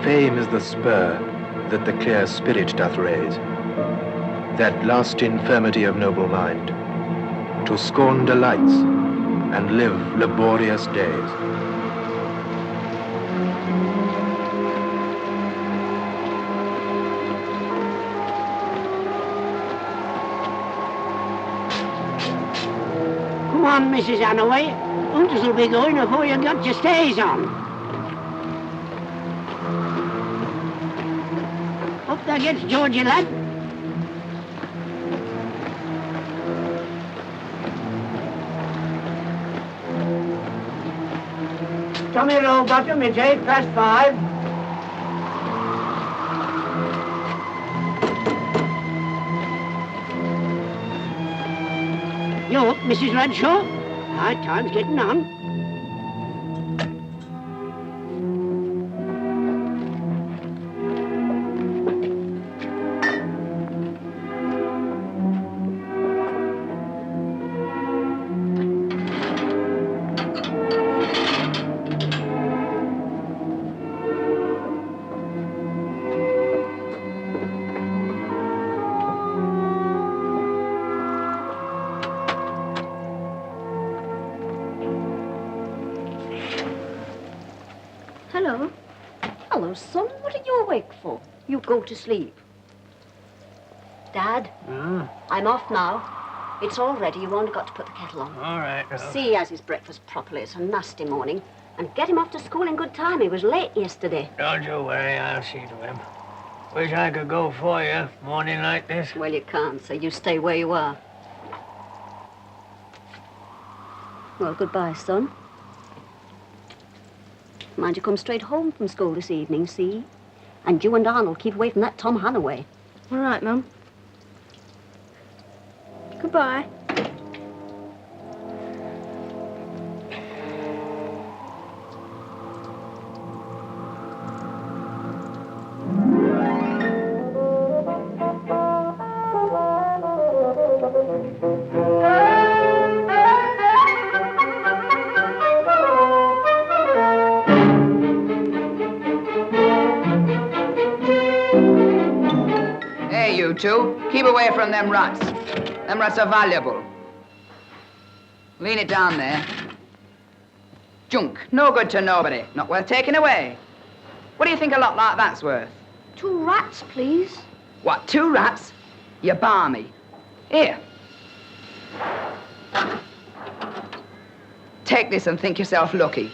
Fame is the spur that the clear spirit doth raise, that last infirmity of noble mind, to scorn delights and live laborious days. Come on, Mrs. Annaway. Hunters will be going before you got your stays on. Up there gets Georgie, lad. Tommy Rowbottom, it's 5:08. You up, Mrs. Redshaw? High time's getting on. Hello. Hello, son. What are you awake for? You go to sleep. Dad, I'm off now. It's all ready. You've only got to put the kettle on. All right. See he has his breakfast properly. It's a nasty morning. And get him off to school in good time. He was late yesterday. Don't you worry. I'll see to him. Wish I could go for you, morning like this. Well, you can't, so you stay where you are. Well, goodbye, son. Mind you come straight home from school this evening, see? And you and Arnold keep away from that Tom Hannaway. All right, Mum. Goodbye. You two, keep away from them rats. Them rats are valuable. Lean it down there. Junk, no good to nobody, not worth taking away. What do you think a lot like that's worth? 2 rats, please. What, 2 rats? You barmy. Here. Take this and think yourself lucky.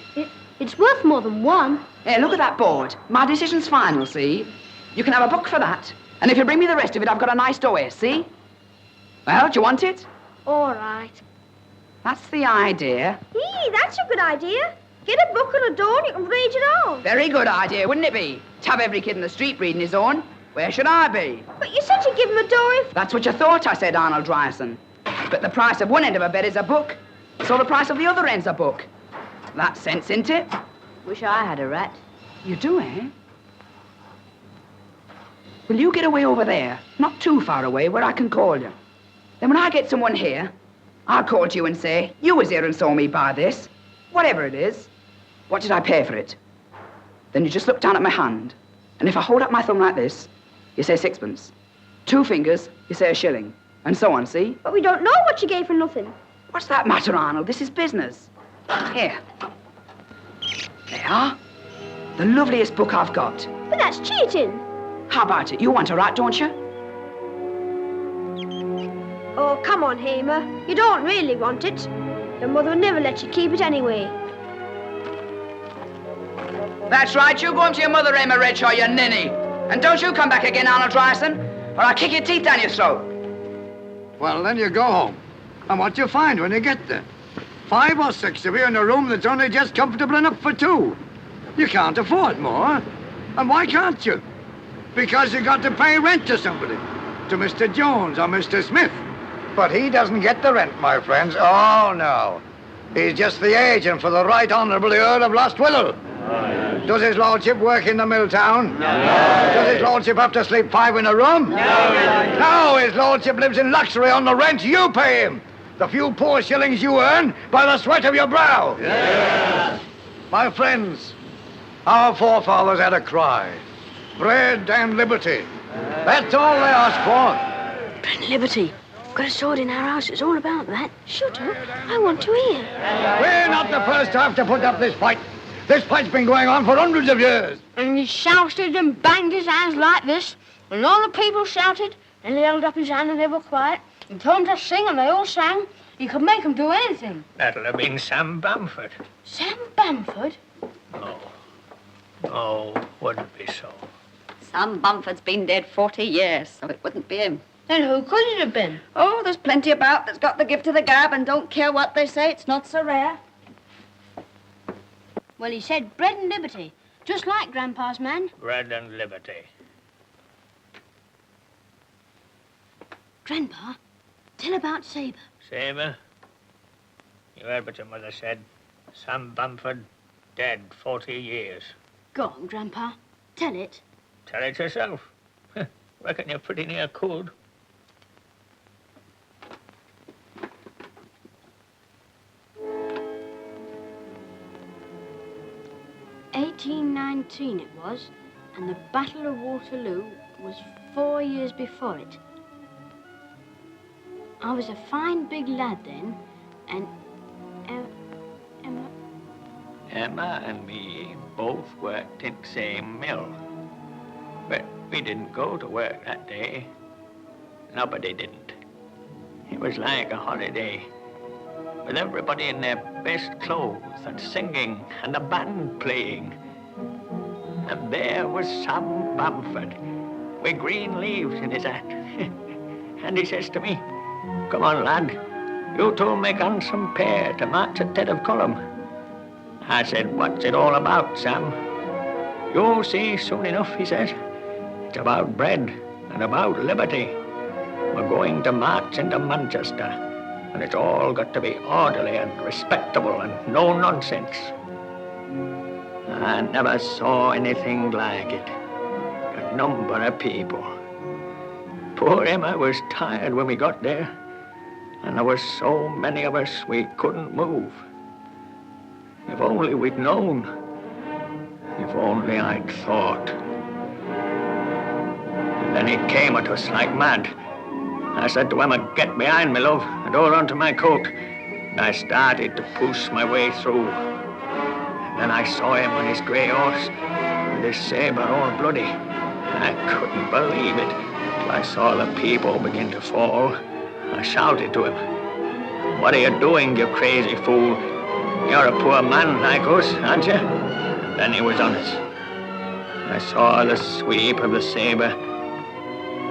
It's worth more than 1. Hey, look at that board. My decision's final, see? You can have a book for that. And if you bring me the rest of it, I've got a nice doorway, see? Well, do you want it? All right. That's the idea. That's a good idea. Get a book and a door and you can read it all. Very good idea, wouldn't it be? To have every kid in the street reading his own. Where should I be? But you said you'd give him a door if... That's what you thought, I said, Arnold Ryerson. But the price of one end of a bed is a book. So the price of the other end's a book. That's sense, isn't it? Wish I had a rat. You do, eh? Will you get away over there? Not too far away, where I can call you. Then when I get someone here, I'll call to you and say, you was here and saw me buy this. Whatever it is. What did I pay for it? Then you just look down at my hand. And if I hold up my thumb like this, you say 6pence. 2 fingers, you say a shilling. And so on, see? But we don't know what you gave for nothing. What's that matter, Arnold? This is business. Here. There you are. The loveliest book I've got. But that's cheating. How about it? You want a rat, don't you? Oh, come on, Hamer. You don't really want it. Your mother would never let you keep it anyway. That's right. You go home to your mother, Hamer Redshaw, you ninny. And don't you come back again, Arnold Ryerson, or I'll kick your teeth down your throat. Well, then you go home. And what do you find when you get there? 5 or 6 of you in a room that's only just comfortable enough for 2. You can't afford more. And why can't you? Because you got to pay rent to somebody. To Mr. Jones or Mr. Smith. But he doesn't get the rent, my friends. Oh, no. He's just the agent for the Right Honourable the Earl of Lost Willow. Does his lordship work in the mill town? No. Does his lordship have to sleep 5 in a room? No. No, his lordship lives in luxury on the rent you pay him. The few poor shillings you earn by the sweat of your brow. Yes. My friends, Our forefathers had a cry. Bread and liberty. That's all they asked for. Bread and liberty. We've got a sword in our house. It's all about that. Shut up. I want to hear. We're not the first to have to put up this fight. This fight's been going on for hundreds of years. And he shouted and banged his hands like this. And all the people shouted. And he held up his hand and they were quiet. And told them to sing and they all sang. He could make them do anything. That'll have been Sam Bamford. Sam Bamford? No, wouldn't be so. Sam Bamford's been dead 40 years, so it wouldn't be him. Then who could it have been? Oh, there's plenty about that's got the gift of the gab and don't care what they say. It's not so rare. Well, he said bread and liberty. Just like Grandpa's man. Bread and liberty. Grandpa, tell about Sabre. Sabre? You heard what your mother said. Sam Bamford, dead 40 years. Go on, Grandpa. Tell it. Tell it yourself. Reckon you pretty near could. (1819) it was, and the Battle of Waterloo was 4 years before it. I was a fine big lad then, and Emma and me both worked in the same mill. But we didn't go to work that day. Nobody didn't. It was like a holiday, with everybody in their best clothes and singing and the band playing. And there was Sam Bamford with green leaves in his hat. And he says to me, "Come on, lad, you two make handsome pair to march at head of column." I said, "What's it all about, Sam?" "You'll see soon enough," he says. "It's about bread and about liberty. We're going to march into Manchester, and it's all got to be orderly and respectable and no nonsense." I never saw anything like it. A number of people. Poor Emma was tired when we got there, and there were so many of us we couldn't move. If only we'd known. If only I'd thought. And then he came at us like mad. I said to Emma, "Get behind me, love, and hold on to my coat." And I started to push my way through. And then I saw him on his grey horse, with his sabre all bloody. I couldn't believe it till I saw the people begin to fall. I shouted to him, "What are you doing, you crazy fool? You're a poor man like us, aren't you?" And then he was on us. I saw the sweep of the sabre,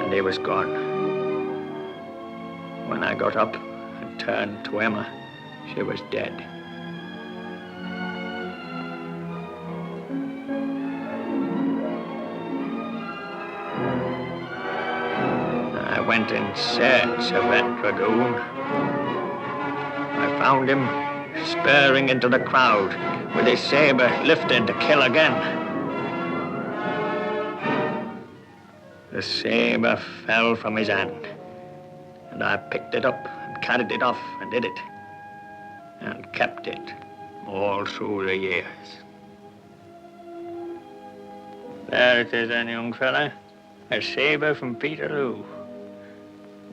and he was gone. When I got up and turned to Emma, she was dead. I went in search of that dragoon. I found him spurring into the crowd with his sabre lifted to kill again. The sabre fell from his hand, and I picked it up and carried it off and hid it, and kept it all through the years. There it is then, young fella, a sabre from Peterloo.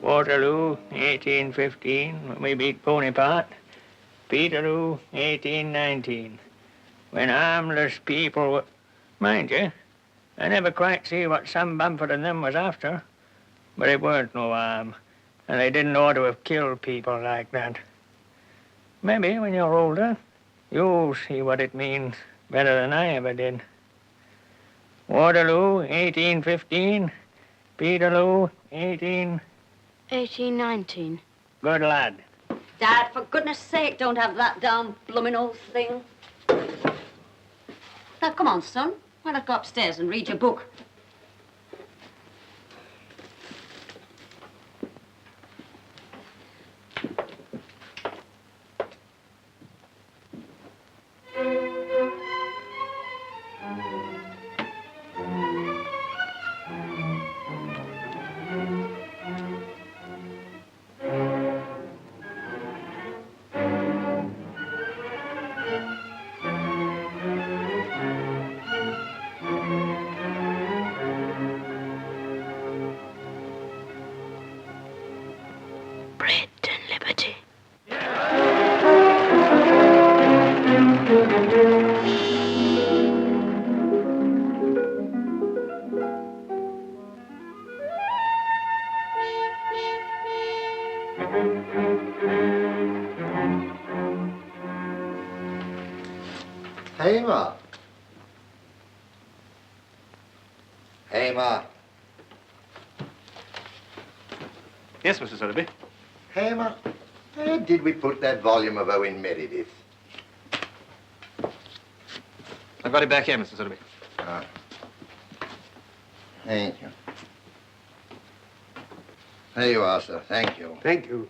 Waterloo, 1815, when we beat Bonaparte. Peterloo, 1819, when harmless people were... Mind you, I never quite see what Sam Bamford and them was after, but it weren't no harm, and they didn't ought to have killed people like that. Maybe when you're older, you'll see what it means better than I ever did. Waterloo, 1815, Peterloo, 1819. Good lad. Dad, for goodness sake, don't have that damn bloomin' old thing. Now, come on, son. Why not go upstairs and read your book? bread and liberty. Hamer. Hamer. Yes, Mr. Sotheby. Hamer, where did we put that volume of Owen Meredith? I've got it back here, Mr. Sotheby. Ah. Thank you. There you are, sir. Thank you. Thank you.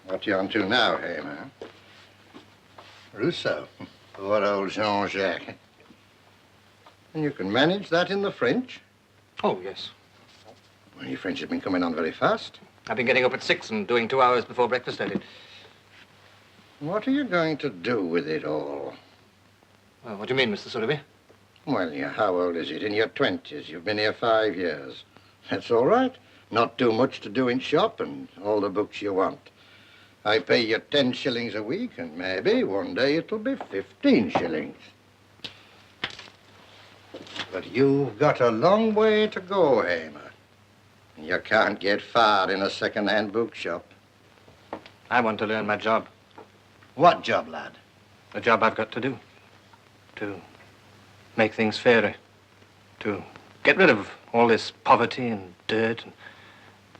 What you on to now, Hamer? Rousseau. Poor old Jean-Jacques. And you can manage that in the French? Oh, yes. Well, your French has been coming on very fast. I've been getting up at 6 and doing 2 hours before breakfast, I did. What are you going to do with it all? Well, what do you mean, Mr. Sotheby? Well, how old is it? In your 20s. You've been here 5 years. That's all right. Not too much to do in shop and all the books you want. I pay you 10 shillings a week, and maybe one day it'll be 15 shillings. But you've got a long way to go, Hamer. You can't get far in a second-hand bookshop. I want to learn my job. What job, lad? The job I've got to do. To make things fairer. To get rid of all this poverty and dirt. And,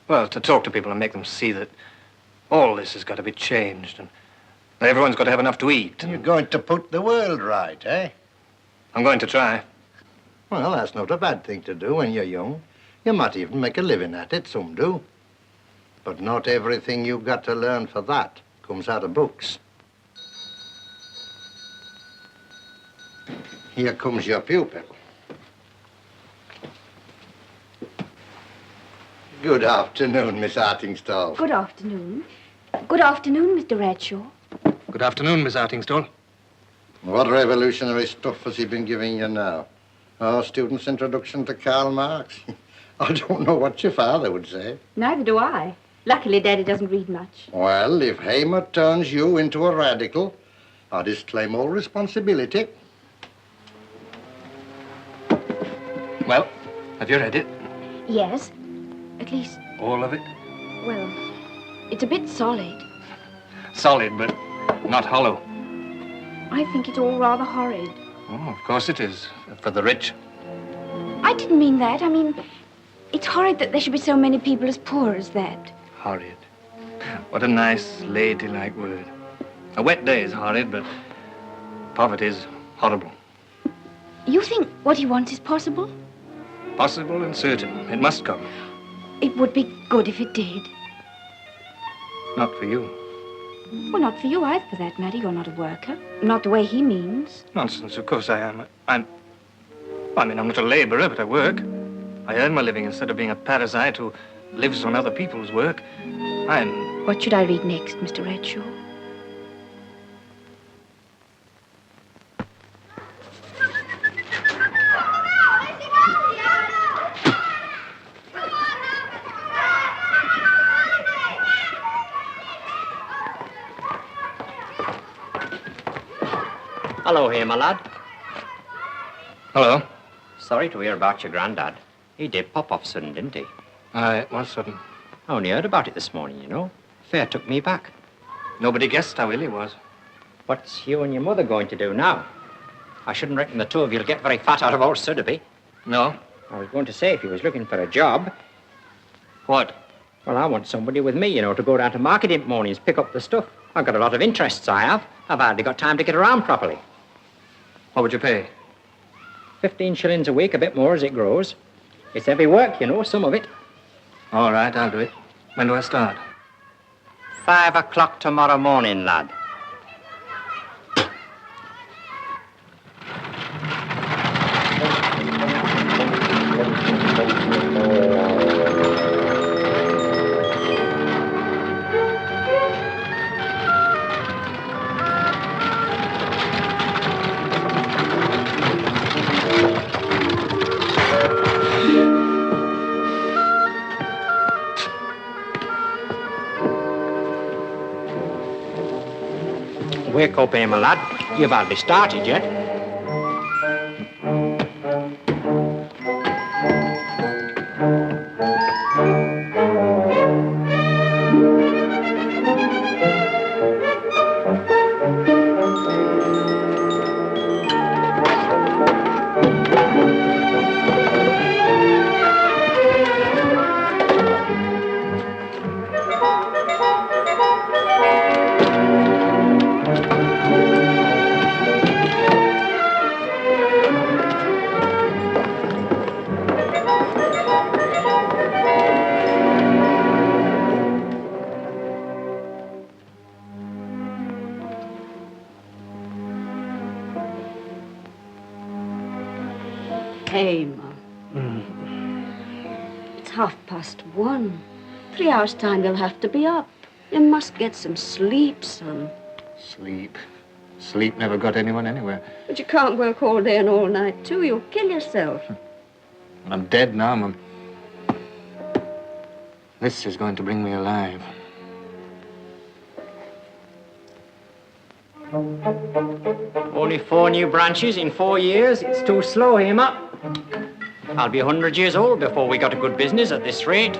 well, to talk to people and make them see that all this has got to be changed and that everyone's got to have enough to eat. And You're going to put the world right, eh? I'm going to try. Well, that's not a bad thing to do when you're young. You might even make a living at it, some do. But not everything you've got to learn for that comes out of books. Here comes your pupil. Good afternoon, Miss Artingstall. Good afternoon. Good afternoon, Mr. Bradshaw. Good afternoon, Miss Artingstall. What revolutionary stuff has he been giving you now? Oh, student's introduction to Karl Marx. I don't know what your father would say. Neither do I. Luckily, Daddy doesn't read much. Well, if Hamer turns you into a radical, I disclaim all responsibility. Well, have you read it? Yes. At least, All of it? well, it's a bit solid. Solid, but not hollow. I think it's all rather horrid. Oh, of course it is. For the rich. I didn't mean that. I mean, it's horrid that there should be so many people as poor as that. Horrid. What a nice, ladylike word. A wet day is horrid, but poverty is horrible. You think what he wants is possible? Possible and certain. It must come. It would be good if it did. Not for you. Well, not for you either, for that matter. You're not a worker. Not the way he means. Nonsense, of course I am. I'm not a laborer, but I work. I earn my living instead of being a parasite who lives on other people's work. What should I read next, Mr. Bradshaw? Hello here, my lad. Hello. Sorry to hear about your granddad. He did pop off sudden, didn't he? Aye, it was sudden. I only heard about it this morning, you know. Fair took me back. Nobody guessed how ill he was. What's you and your mother going to do now? I shouldn't reckon the two of you'll get very fat out of old Sotheby. No? I was going to say, if he was looking for a job... What? Well, I want somebody with me, you know, to go down to market in mornings, pick up the stuff. I've got a lot of interests, I have. I've hardly got time to get around properly. What would you pay? 15 shillings a week, a bit more as it grows. It's heavy work, you know, some of it. All right, I'll do it. When do I start? 5 o'clock tomorrow morning, lad. Wake up here, my lad. You've hardly started yet. Hamer. It's 1:30. 3 hours' time you'll have to be up. You must get some sleep, son. Sleep. Sleep never got anyone anywhere. But you can't work all day and all night, too. You'll kill yourself. I'm dead now, Mum. This is going to bring me alive. Only 4 new branches in 4 years. It's too slow, Hamer. I'll be 100 years old before we got a good business at this rate.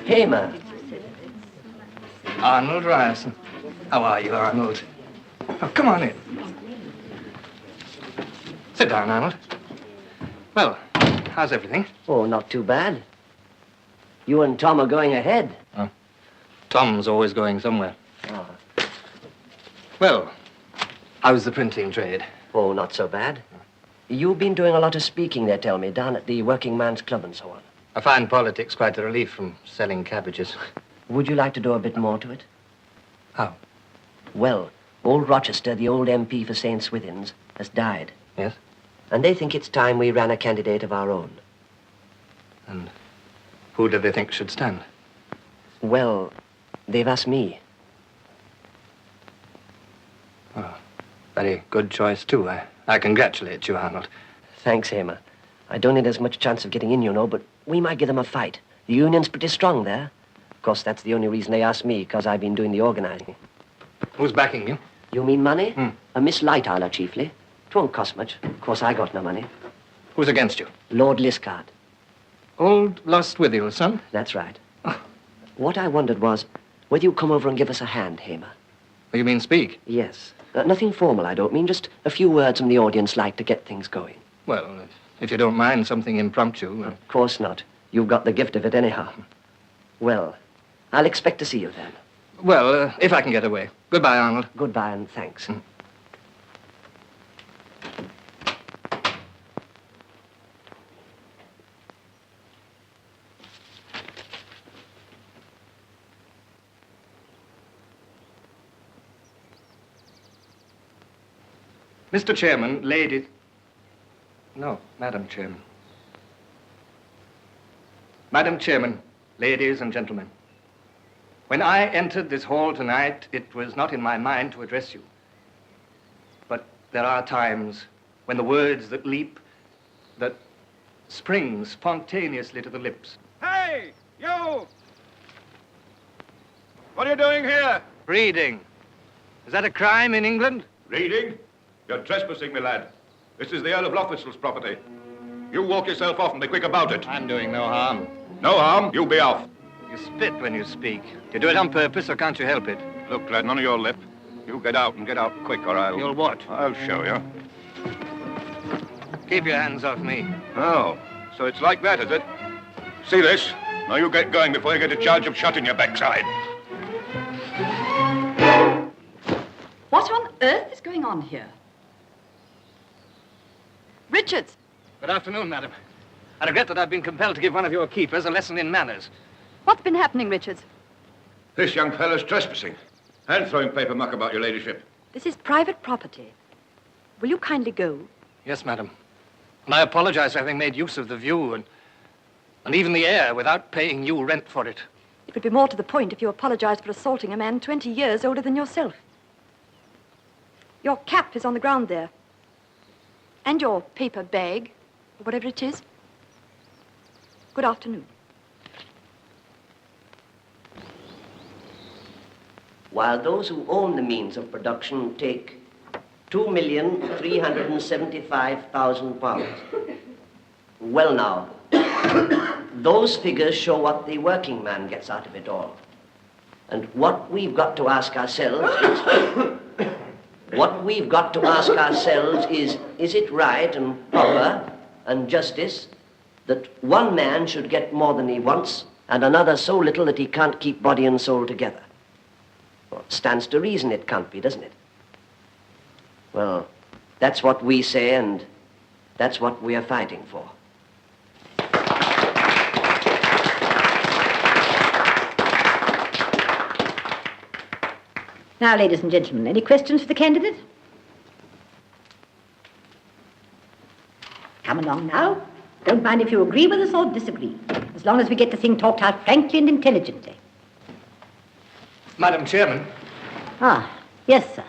Hamer. Arnold Ryerson. How are you, Arnold? Oh, come on in. Sit down, Arnold. Well, how's everything? Oh, not too bad. You and Tom are going ahead. Oh. Tom's always going somewhere. Oh. Well, how's the printing trade? Oh, not so bad. You've been doing a lot of speaking, they tell me, down at the Working Man's Club and so on. I find politics quite a relief from selling cabbages. Would you like to do a bit more to it? How? Well, old Rochester, the old MP for St. Swithin's, has died. Yes? And they think it's time we ran a candidate of our own. And who do they think should stand? Well, they've asked me. Oh, very good choice, too. I congratulate you, Arnold. Thanks, Hamer. I don't need as much chance of getting in, you know, but we might give them a fight. The union's pretty strong there. Of course, that's the only reason they asked me, because I've been doing the organizing. Who's backing you? You mean money? A Miss Lighthowler, chiefly. It won't cost much. Of course, I got no money. Who's against you? Lord Liscard. Old Lostwithiel's son? That's right. What I wondered was whether you'd come over and give us a hand, Hamer. Oh, you mean speak? Yes. Nothing formal, I don't mean. Just a few words from the audience like to get things going. Well, if you don't mind something impromptu. Of course not. You've got the gift of it anyhow. Well, I'll expect to see you then. Well, if I can get away. Goodbye, Arnold. Goodbye and thanks. Mr. Chairman, ladies... No, Madam Chairman. Madam Chairman, ladies and gentlemen. When I entered this hall tonight, it was not in my mind to address you. But there are times when the words that leap, that spring spontaneously to the lips. Hey, you! What are you doing here? Reading. Is that a crime in England? Reading? You're trespassing, my lad. This is the Earl of Lothistle's property. You walk yourself off and be quick about it. I'm doing no harm. No harm, you be off. You spit when you speak. Do you do it on purpose or can't you help it? Look, lad, none of your lip. You get out and get out quick or I'll... You'll what? I'll show you. Keep your hands off me. Oh, so it's like that, is it? See this? Now you get going before you get a charge of shot in your backside. What on earth is going on here? Richards! Good afternoon, madam. I regret that I've been compelled to give one of your keepers a lesson in manners. What's been happening, Richards? This young fellow's trespassing and throwing paper muck about, your ladyship. This is private property. Will you kindly go? Yes, madam. And I apologize for having made use of the view and even the air without paying you rent for it. It would be more to the point if you apologized for assaulting a man 20 years older than yourself. Your cap is on the ground there. And your paper bag, or whatever it is. Good afternoon. While those who own the means of production take £2,375,000. Well now, those figures show what the working man gets out of it all. And what we've got to ask ourselves is it right and proper and justice that one man should get more than he wants and another so little that he can't keep body and soul together? Well, it stands to reason it can't be, doesn't it? Well, that's what we say, and that's what we are fighting for. Now, ladies and gentlemen, any questions for the candidate? Come along now. Don't mind if you agree with us or disagree, as long as we get the thing talked out frankly and intelligently. Madam Chairman. Ah, yes, sir.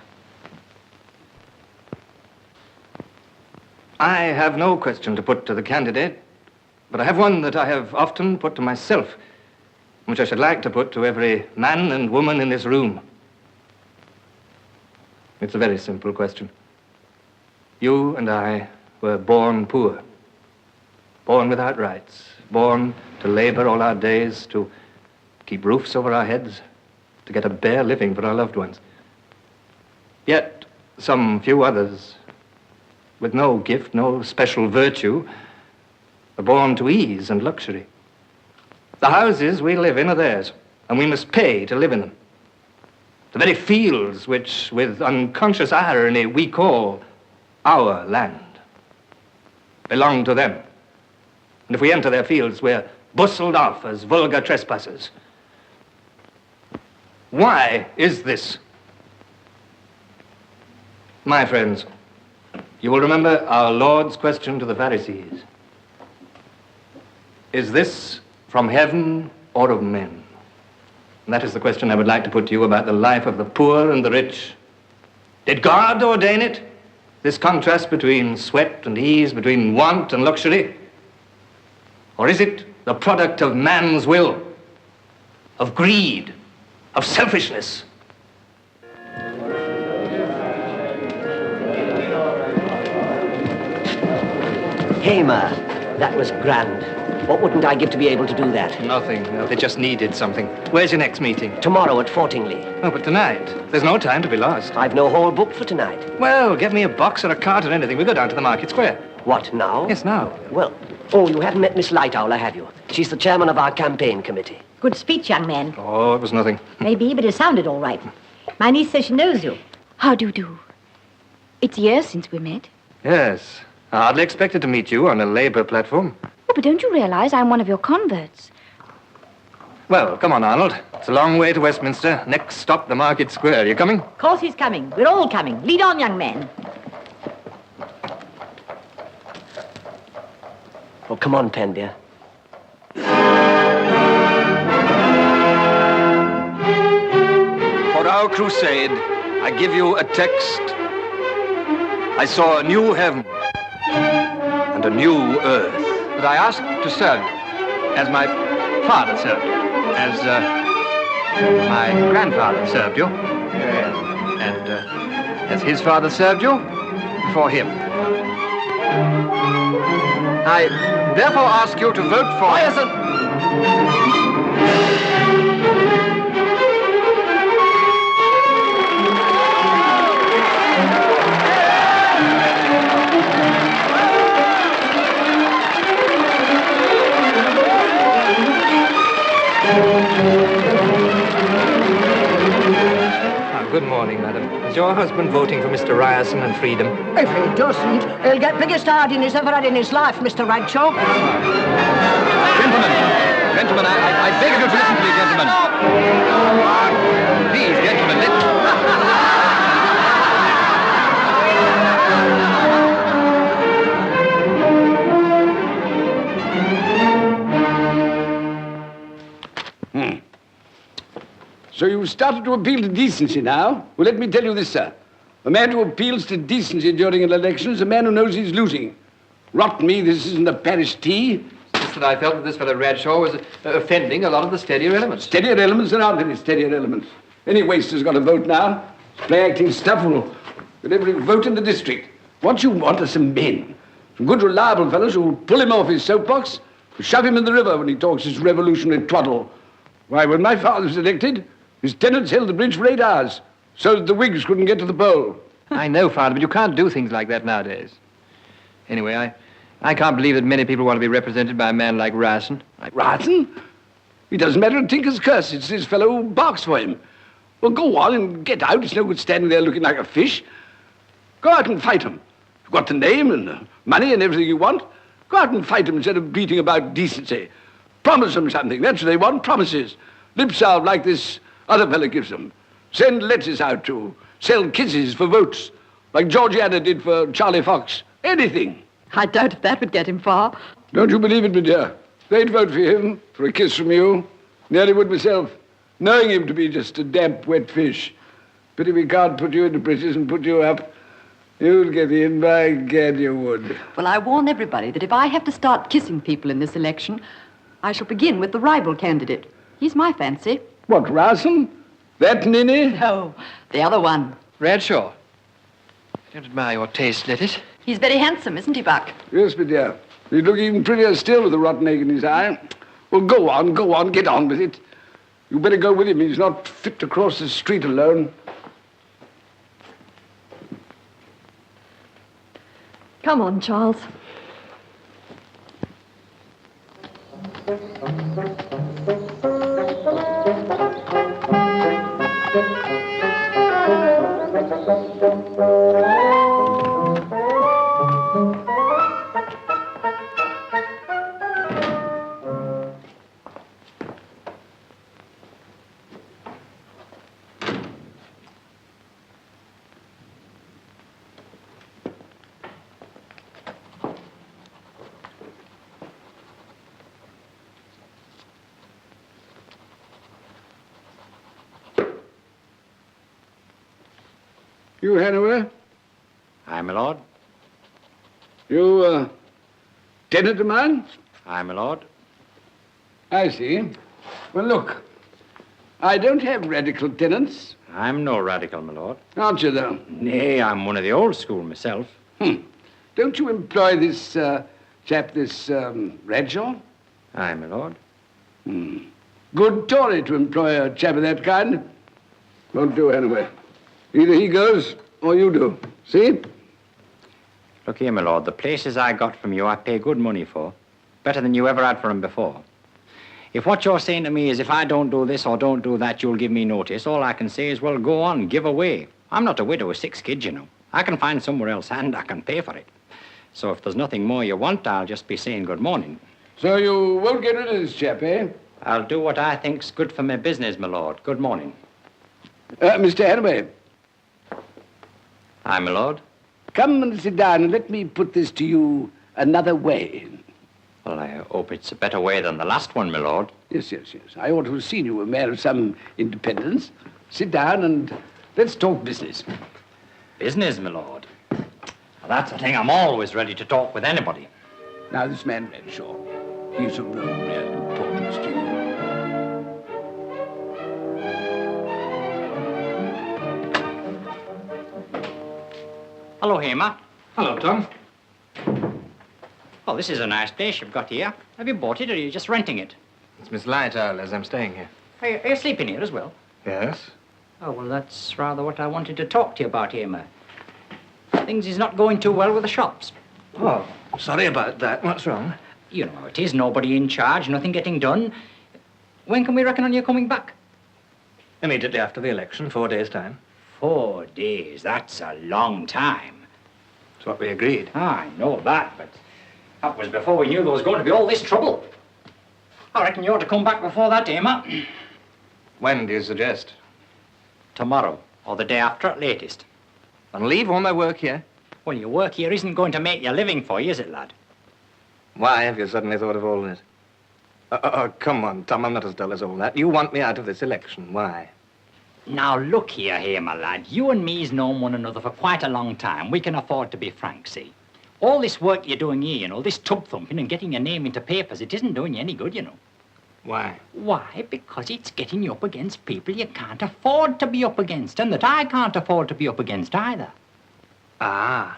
I have no question to put to the candidate, but I have one that I have often put to myself, which I should like to put to every man and woman in this room. It's a very simple question. You and I were born poor, born without rights, born to labor all our days, to keep roofs over our heads, to get a bare living for our loved ones. Yet some few others, with no gift, no special virtue, are born to ease and luxury. The houses we live in are theirs, and we must pay to live in them. The very fields which, with unconscious irony, we call our land, belong to them. And if we enter their fields, we're bustled off as vulgar trespassers. Why is this? My friends, you will remember our Lord's question to the Pharisees. Is this from heaven or of men? And that is the question I would like to put to you about the life of the poor and the rich. Did God ordain it? This contrast between sweat and ease, between want and luxury? Or is it the product of man's will, of greed, of selfishness? Hamer, that was grand. What wouldn't I give to be able to do that? Nothing. No, they just needed something. Where's your next meeting? Tomorrow at Fortingley. Oh, but tonight. There's no time to be lost. I've no hall booked for tonight. Well, get me a box or a cart or anything. We'll go down to the Market Square. What, now? Yes, now. Well, oh, you haven't met Miss Lightowl, have you? She's the chairman of our campaign committee. Good speech, young man. Oh, it was nothing. Maybe, but it sounded all right. My niece says she knows you. How do you do? It's years since we met. Yes. I hardly expected to meet you on a Labour platform. Oh, but don't you realize I'm one of your converts? Well, come on, Arnold. It's a long way to Westminster. Next stop, the Market Square. You coming? Of course he's coming. We're all coming. Lead on, young man. Oh, come on, Pen, dear. For our crusade, I give you a text. I saw a new heaven and a new earth. But I ask to serve you, as my father served you, as my grandfather served you, and as his father served you before him. I therefore ask you to vote for... Good morning, madam. Is your husband voting for Mr. Ryerson and freedom? If he doesn't, he'll get biggest hardin he's ever had in his life, Mr. Radchaw. Gentlemen, I beg of you to listen to me, gentlemen. Please, gentlemen, So you've started to appeal to decency now? Well, let me tell you this, sir. A man who appeals to decency during an election is a man who knows he's losing. Rot me, this isn't a parish tea. Just that I felt that this fellow Bradshaw was offending a lot of the steadier elements. Steadier elements? There aren't any steadier elements. Any waster's got a vote now. Play-acting stuff will get every vote in the district. What you want are some men. Some good, reliable fellows who'll pull him off his soapbox, shove him in the river when he talks his revolutionary twaddle. Why, when my father was elected, his tenants held the bridge for 8 hours, so that the Whigs couldn't get to the poll. I know, Father, but you can't do things like that nowadays. Anyway, I can't believe that many people want to be represented by a man like Ryerson. Ryerson? He doesn't matter a tinker's curse. It's this fellow who barks for him. Well, go on and get out. It's no good standing there looking like a fish. Go out and fight him. You've got the name and the money and everything you want. Go out and fight them instead of beating about decency. Promise them something. That's what they want, promises. Lip salve like this other fella gives them. Send letters out to, sell kisses for votes, like Georgiana did for Charlie Fox. Anything. I doubt if that would get him far. Don't you believe it, my dear? They'd vote for him, for a kiss from you. Nearly would myself, knowing him to be just a damp, wet fish. Pity we can't put you into britches and put you up. You'd get in, by gad you would. Well, I warn everybody that if I have to start kissing people in this election, I shall begin with the rival candidate. He's my fancy. What, Ryerson? That ninny? No, the other one. Bradshaw. I don't admire your taste, Lettice. He's very handsome, isn't he, Buck? Yes, my dear. He'd look even prettier still with a rotten egg in his eye. Well, go on, get on with it. You better go with him. He's not fit to cross the street alone. Come on, Charles. You, Hanover? Aye, my lord. You, tenant of mine? Aye, my lord. I see. Well, look, I don't have radical tenants. I'm no radical, my lord. Aren't you, though? Nay, I'm one of the old school myself. Don't you employ this chap, this Bradshaw? Aye, my lord. Good Tory to employ a chap of that kind. Won't do, anyway. Either he goes or you do. See? Look here, my lord, the places I got from you I pay good money for. Better than you ever had for them before. If what you're saying to me is if I don't do this or don't do that, you'll give me notice, all I can say is, well, go on, give away. I'm not a widow with 6 kids, you know. I can find somewhere else and I can pay for it. So if there's nothing more you want, I'll just be saying good morning. So you won't get rid of this chap, eh? I'll do what I think's good for my business, my lord. Good morning. Mr. Hathaway. Aye, my lord. Come and sit down and let me put this to you another way. Well, I hope it's a better way than the last one, my lord. Yes. I ought to have seen you a man of some independence. Sit down and let's talk business. Business, my lord? Well, that's the thing. I'm always ready to talk with anybody. Now, this man Bradshaw, he's of no real importance to you. Hello, Hamer. Hello, Tom. Oh, this is a nice place you've got here. Have you bought it or are you just renting it? It's Miss Lightowl, as I'm staying here. Are you sleeping here as well? Yes? Oh, well, that's rather what I wanted to talk to you about, Hamer. Things is not going too well with the shops. Oh, sorry about that. What's wrong? You know how it is. Nobody in charge, nothing getting done. When can we reckon on you coming back? Immediately after the election, 4 days' time. 4 days, that's a long time. That's what we agreed. I know that, but that was before we knew there was going to be all this trouble. I reckon you ought to come back before that, Emma. When do you suggest? Tomorrow, or the day after at latest. And leave all my work here? Well, your work here isn't going to make your living for you, is it, lad? Why have you suddenly thought of all this? Oh, come on, Tom, I'm not as dull as all that. You want me out of this election. Why? Now, look here, my lad. You and me's known one another for quite a long time. We can afford to be frank, see? All this work you're doing here, this tub thumping and getting your name into papers, it isn't doing you any good, Why? Why? Because it's getting you up against people you can't afford to be up against, and that I can't afford to be up against either. Ah.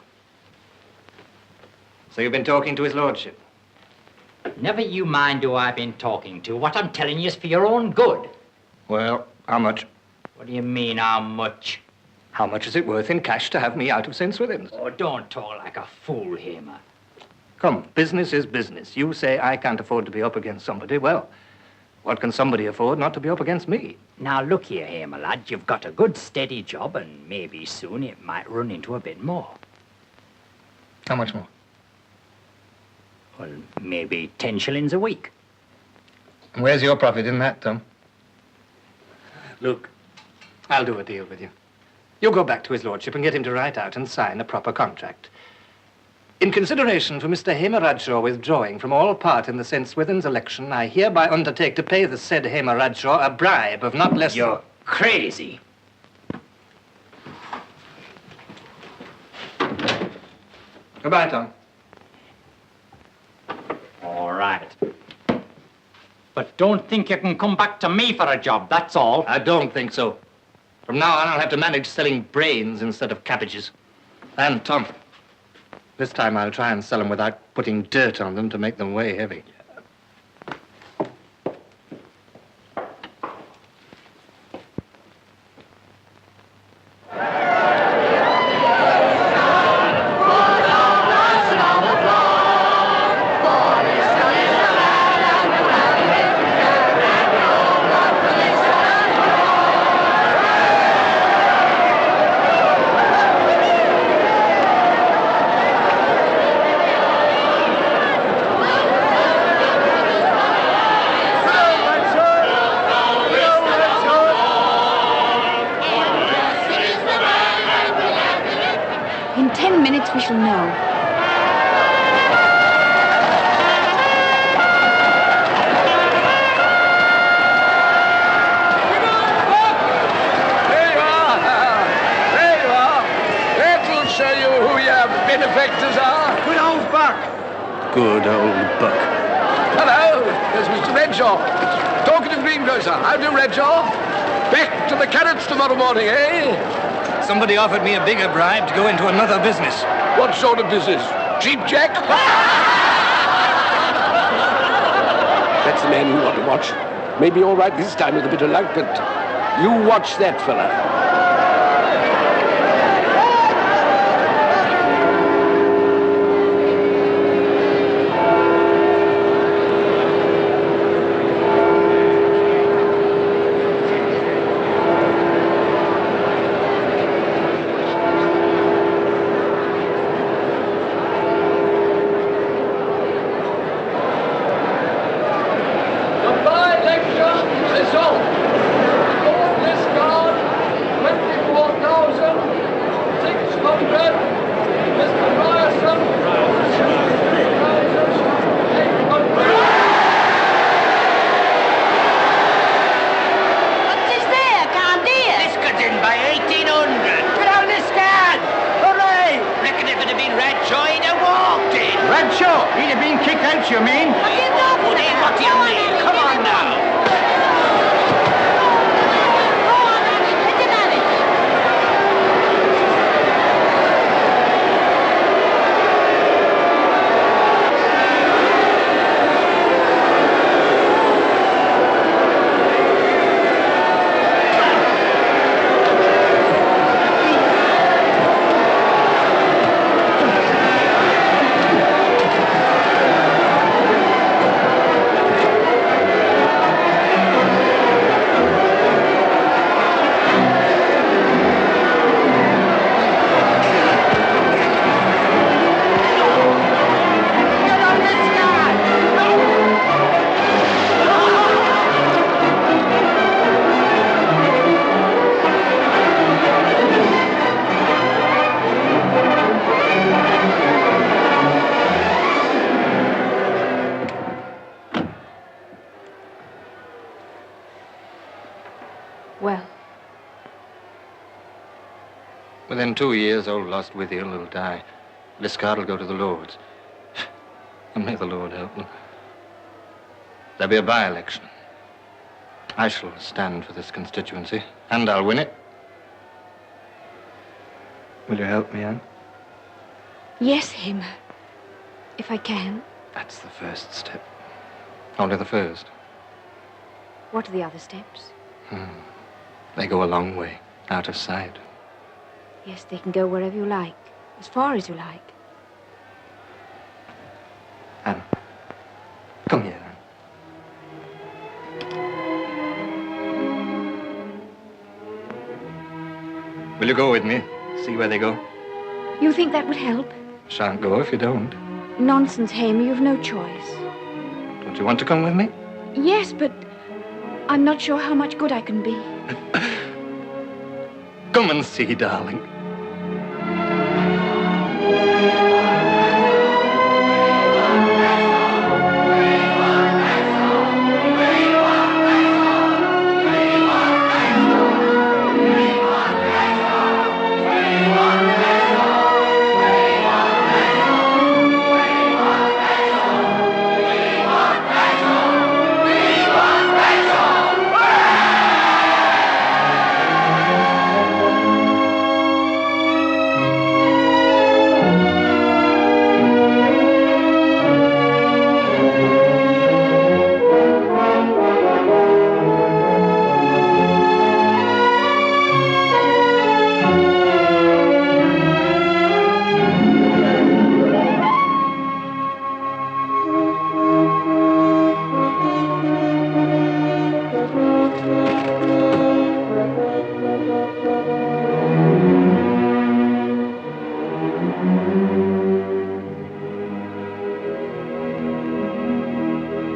So you've been talking to his lordship? Never you mind who I've been talking to. What I'm telling you is for your own good. Well, how much? What do you mean, how much? How much is it worth in cash to have me out of St. Swithin's? Oh, don't talk like a fool, Hamer. Come, business is business. You say I can't afford to be up against somebody. Well, what can somebody afford not to be up against me? Now, look here, Hamer, lad. You've got a good, steady job, and maybe soon it might run into a bit more. How much more? Well, maybe 10 shillings a week. And where's your profit in that, Tom? Look, I'll do a deal with you. You go back to his lordship and get him to write out and sign a proper contract. In consideration for Mr. Hamer Radshaw withdrawing from all part in the St. Swithin's election, I hereby undertake to pay the said Hamer Radshaw a bribe of not less You're crazy. Goodbye, Tom. All right. But don't think you can come back to me for a job, that's all. I don't think so. From now on, I'll have to manage selling brains instead of cabbages. And, Tom, this time I'll try and sell them without putting dirt on them to make them weigh heavy. In 10 minutes, we shall know. There you are. There you are. That'll show you who your benefactors are. Good old Buck. Good old Buck. Hello, there's Mr. Redshaw. Talking to greengrocer. How do, Redshaw? Back to the carrots tomorrow morning, eh? Somebody offered me a bigger bribe to go into another business. What sort of business? Cheap Jack? That's the man you want to watch. Maybe all right this time with a bit of luck, but you watch that fella. Within 2 years, old Lost Withiel will die. Liscard will go to the Lords. And may the Lord help them. There'll be a by-election. I shall stand for this constituency, and I'll win it. Will you help me, Anne? Yes, Hamer. If I can. That's the first step. Only the first. What are the other steps? They go a long way, out of sight. Yes, they can go wherever you like, as far as you like. Anne, come here. Will you go with me? See where they go? You think that would help? Shan't go if you don't. Nonsense, Hamer. You've no choice. Don't you want to come with me? Yes, but I'm not sure how much good I can be. Come and see, darling.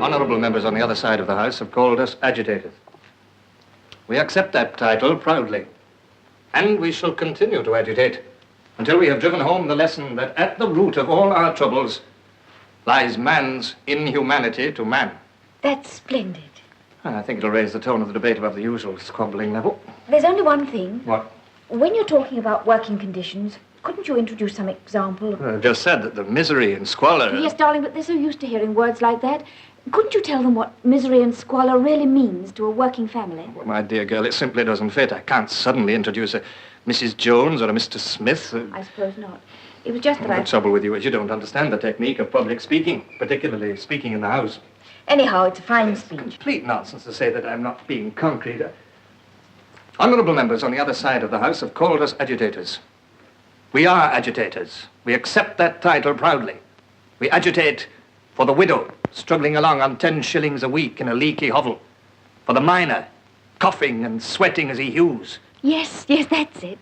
Honourable members on the other side of the House have called us agitators. We accept that title proudly. And we shall continue to agitate until we have driven home the lesson that at the root of all our troubles lies man's inhumanity to man. That's splendid. I think it'll raise the tone of the debate above the usual squabbling level. There's only one thing. What? When you're talking about working conditions, couldn't you introduce some example of... I've just said that the misery and squalor... Yes, darling, but they're so used to hearing words like that. Couldn't you tell them what misery and squalor really means to a working family? Well, my dear girl, it simply doesn't fit. I can't suddenly introduce a Mrs. Jones or a Mr. Smith. I suppose not. It was just that The trouble with you is you don't understand the technique of public speaking, particularly speaking in the House. Anyhow, it's a fine speech. Complete nonsense to say that I'm not being concrete. Honourable members on the other side of the House have called us agitators. We are agitators. We accept that title proudly. We agitate for the widow struggling along on 10 shillings a week in a leaky hovel. For the miner coughing and sweating as he hews. Yes, that's it.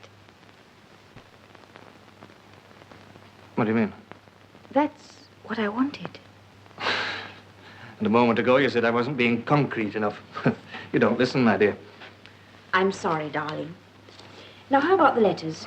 What do you mean? That's what I wanted. And a moment ago you said I wasn't being concrete enough. You don't listen, my dear. I'm sorry, darling. Now, how about the letters?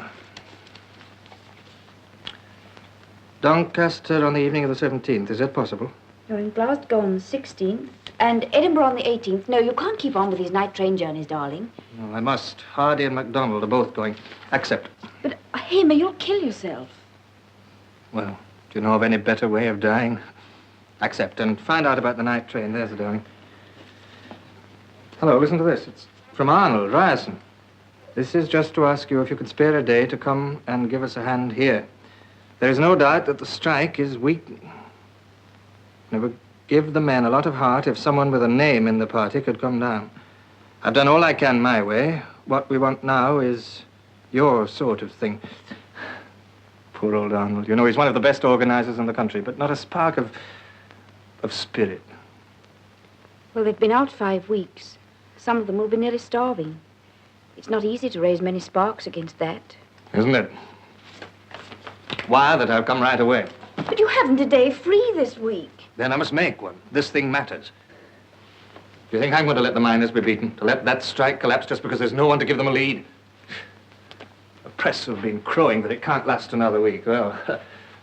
Doncaster on the evening of the 17th. Is that possible? You're in Glasgow on the 16th and Edinburgh on the 18th. No, you can't keep on with these night train journeys, darling. No, I must. Hardy and MacDonald are both going. Accept. But, Hamer, you'll kill yourself. Well, do you know of any better way of dying? Accept and find out about the night train. There's the darling. Hello, listen to this. It's from Arnold Ryerson. This is just to ask you if you could spare a day to come and give us a hand here. There is no doubt that the strike is weakening. It would give the men a lot of heart if someone with a name in the party could come down. I've done all I can my way. What we want now is your sort of thing. Poor old Arnold. You know, he's one of the best organizers in the country, but not a spark of spirit. Well, they've been out 5 weeks. Some of them will be nearly starving. It's not easy to raise many sparks against that. Isn't it? Wire that I'll come right away. But you haven't a day free this week. Then I must make one. This thing matters. Do you think I'm going to let the miners be beaten? To let that strike collapse just because there's no one to give them a lead? The press have been crowing that it can't last another week. Well,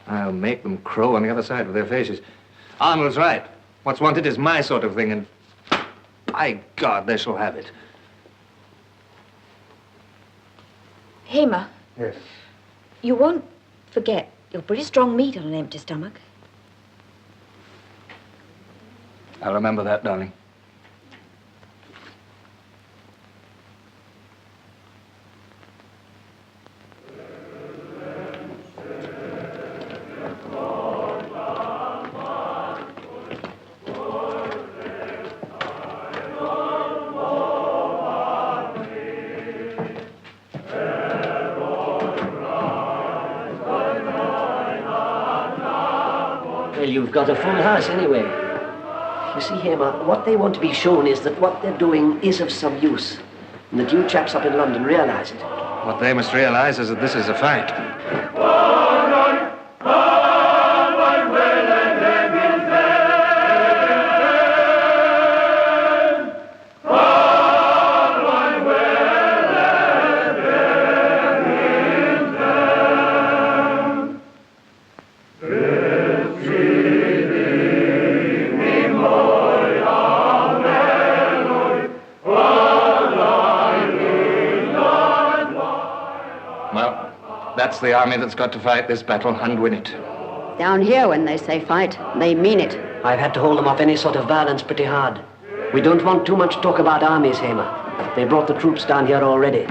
I'll make them crow on the other side of their faces. Arnold's right. What's wanted is my sort of thing, and by God, they shall have it. Hamer, Yes. You won't forget you're pretty strong meat on an empty stomach. I'll remember that, darling. Well, you've got a full house anyway. You see, Hamer, what they want to be shown is that what they're doing is of some use. And that you chaps up in London realize it. What they must realize is that this is a fight. That's the army that's got to fight this battle and win it. Down here, when they say fight, they mean it. I've had to hold them off any sort of violence pretty hard. We don't want too much talk about armies, Hamer. They brought the troops down here already.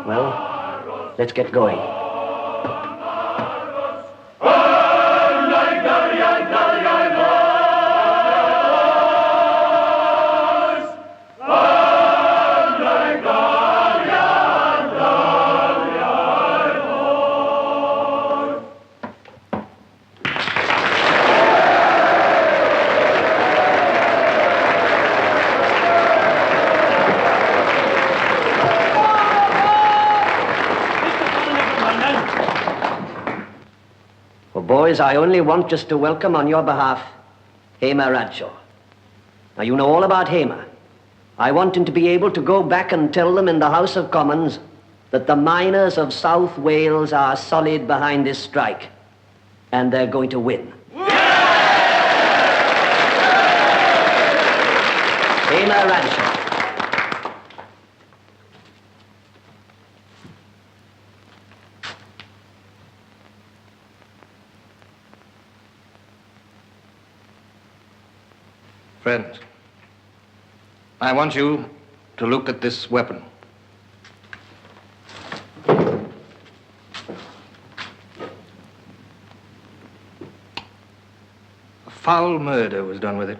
Well, let's get going. Boys, I only want just to welcome on your behalf Hamer Radshaw. Now, you know all about Hamer. I want him to be able to go back and tell them in the House of Commons that the miners of South Wales are solid behind this strike, and they're going to win. Hamer Radshaw. Friends, I want you to look at this weapon. A foul murder was done with it.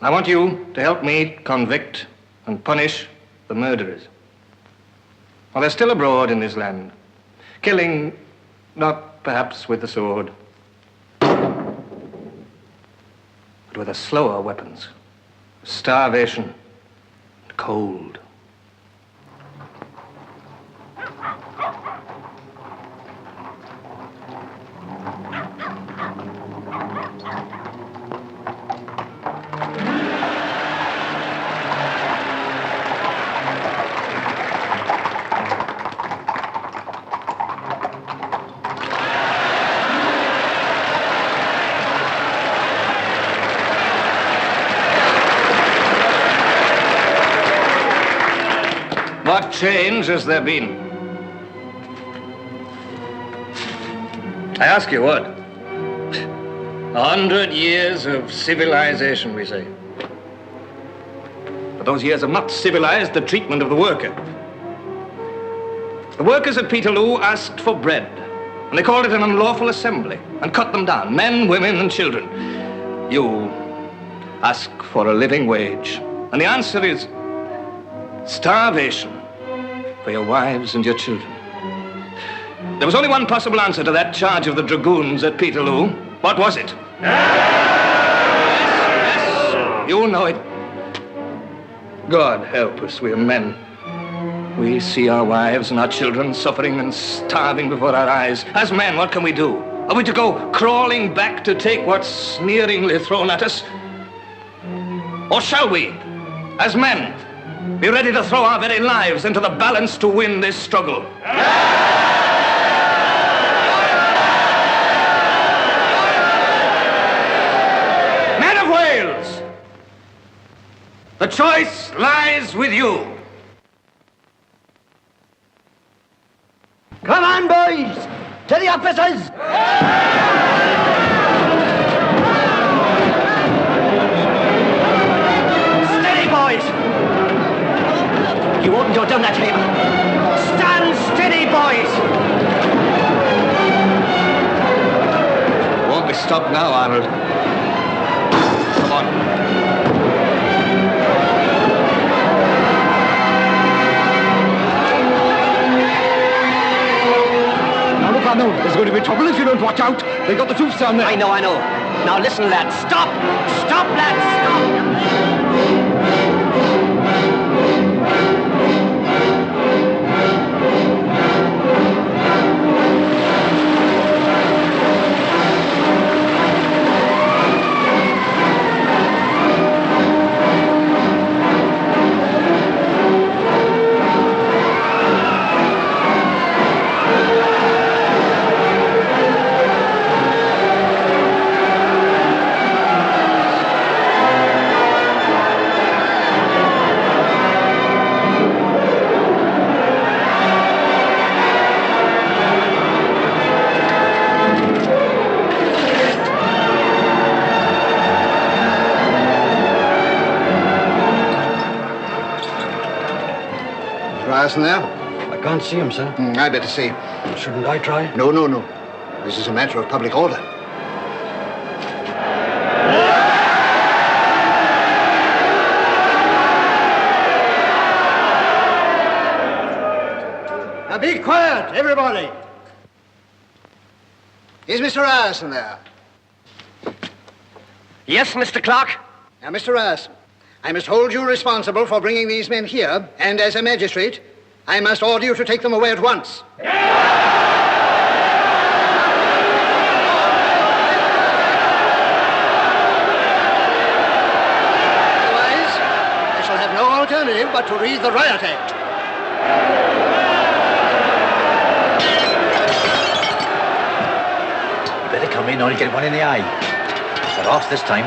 I want you to help me convict and punish the murderers. Well, they're still abroad in this land, killing, not perhaps with the sword, but with the slower weapons, starvation and cold. What change has there been? I ask you what? 100 years of civilization, we say. But those years have not civilized the treatment of the worker. The workers at Peterloo asked for bread, and they called it an unlawful assembly, and cut them down, men, women, and children. You ask for a living wage, and the answer is starvation for your wives and your children. There was only one possible answer to that charge of the dragoons at Peterloo. What was it? Yes, you know it. God help us, we are men. We see our wives and our children suffering and starving before our eyes. As men, what can we do? Are we to go crawling back to take what's sneeringly thrown at us? Or shall we, as men, be ready to throw our very lives into the balance to win this struggle? Men of Wales, the choice lies with you. Come on, boys! To the officers! Steady, boys! You opened your down that table. Stand steady, boys! Won't be stopped now, Arnold. Come on. I know. There's going to be trouble if you don't watch out. They got the troops down there. I know. Now listen, lads. Stop! Stop, lads! Stop! Ryerson there? I can't see him, sir. I better see. Shouldn't I try? No. This is a matter of public order. Now be quiet, everybody. Is Mr. Ryerson there? Yes, Mr. Clark? Now, Mr. Ryerson, I must hold you responsible for bringing these men here, and as a magistrate, I must order you to take them away at once. Otherwise, I shall have no alternative but to read the Riot Act. You better come in or you get one in the eye. They're off this time.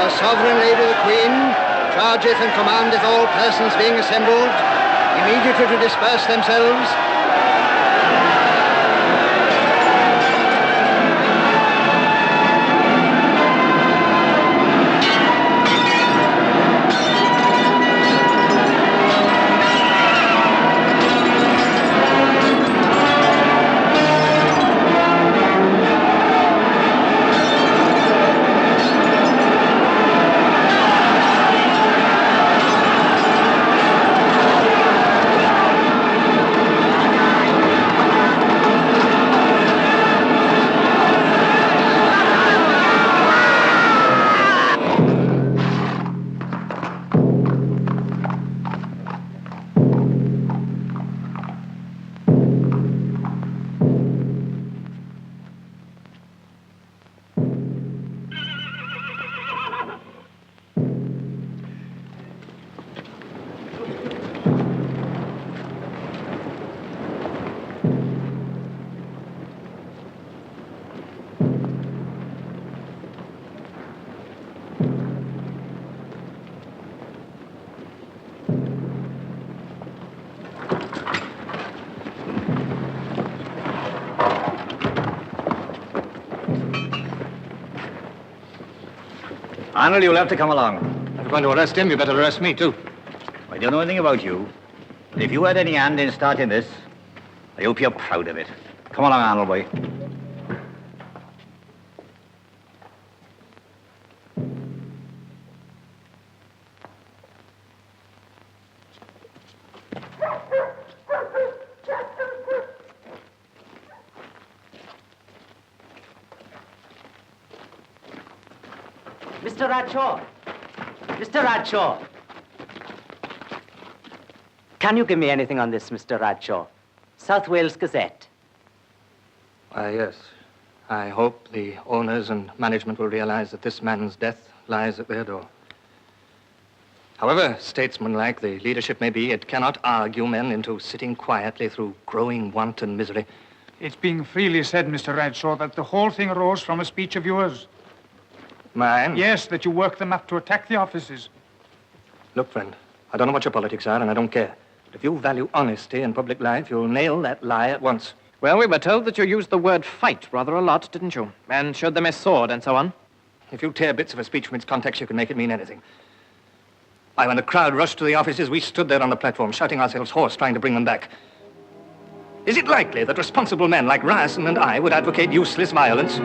Our sovereign lady the Queen chargeth and commandeth all persons being assembled immediately to disperse themselves. Arnold, you'll have to come along. If you're going to arrest him, you better arrest me, too. I don't know anything about you, but if you had any hand in starting this, I hope you're proud of it. Come along, Arnold, boy. Mr. Radshaw. Mr. Radshaw. Can you give me anything on this, Mr. Radshaw? South Wales Gazette. Why, yes. I hope the owners and management will realize that this man's death lies at their door. However statesmanlike the leadership may be, it cannot argue men into sitting quietly through growing want and misery. It's being freely said, Mr. Radshaw, that the whole thing arose from a speech of yours. Mine? Yes, that you worked them up to attack the officers. Look, friend, I don't know what your politics are, and I don't care. But if you value honesty in public life, you'll nail that lie at once. Well, we were told that you used the word fight rather a lot, didn't you? And showed them a sword and so on. If you tear bits of a speech from its context, you can make it mean anything. Why, when the crowd rushed to the offices, we stood there on the platform, shouting ourselves hoarse, trying to bring them back. Is it likely that responsible men like Ryerson and I would advocate useless violence?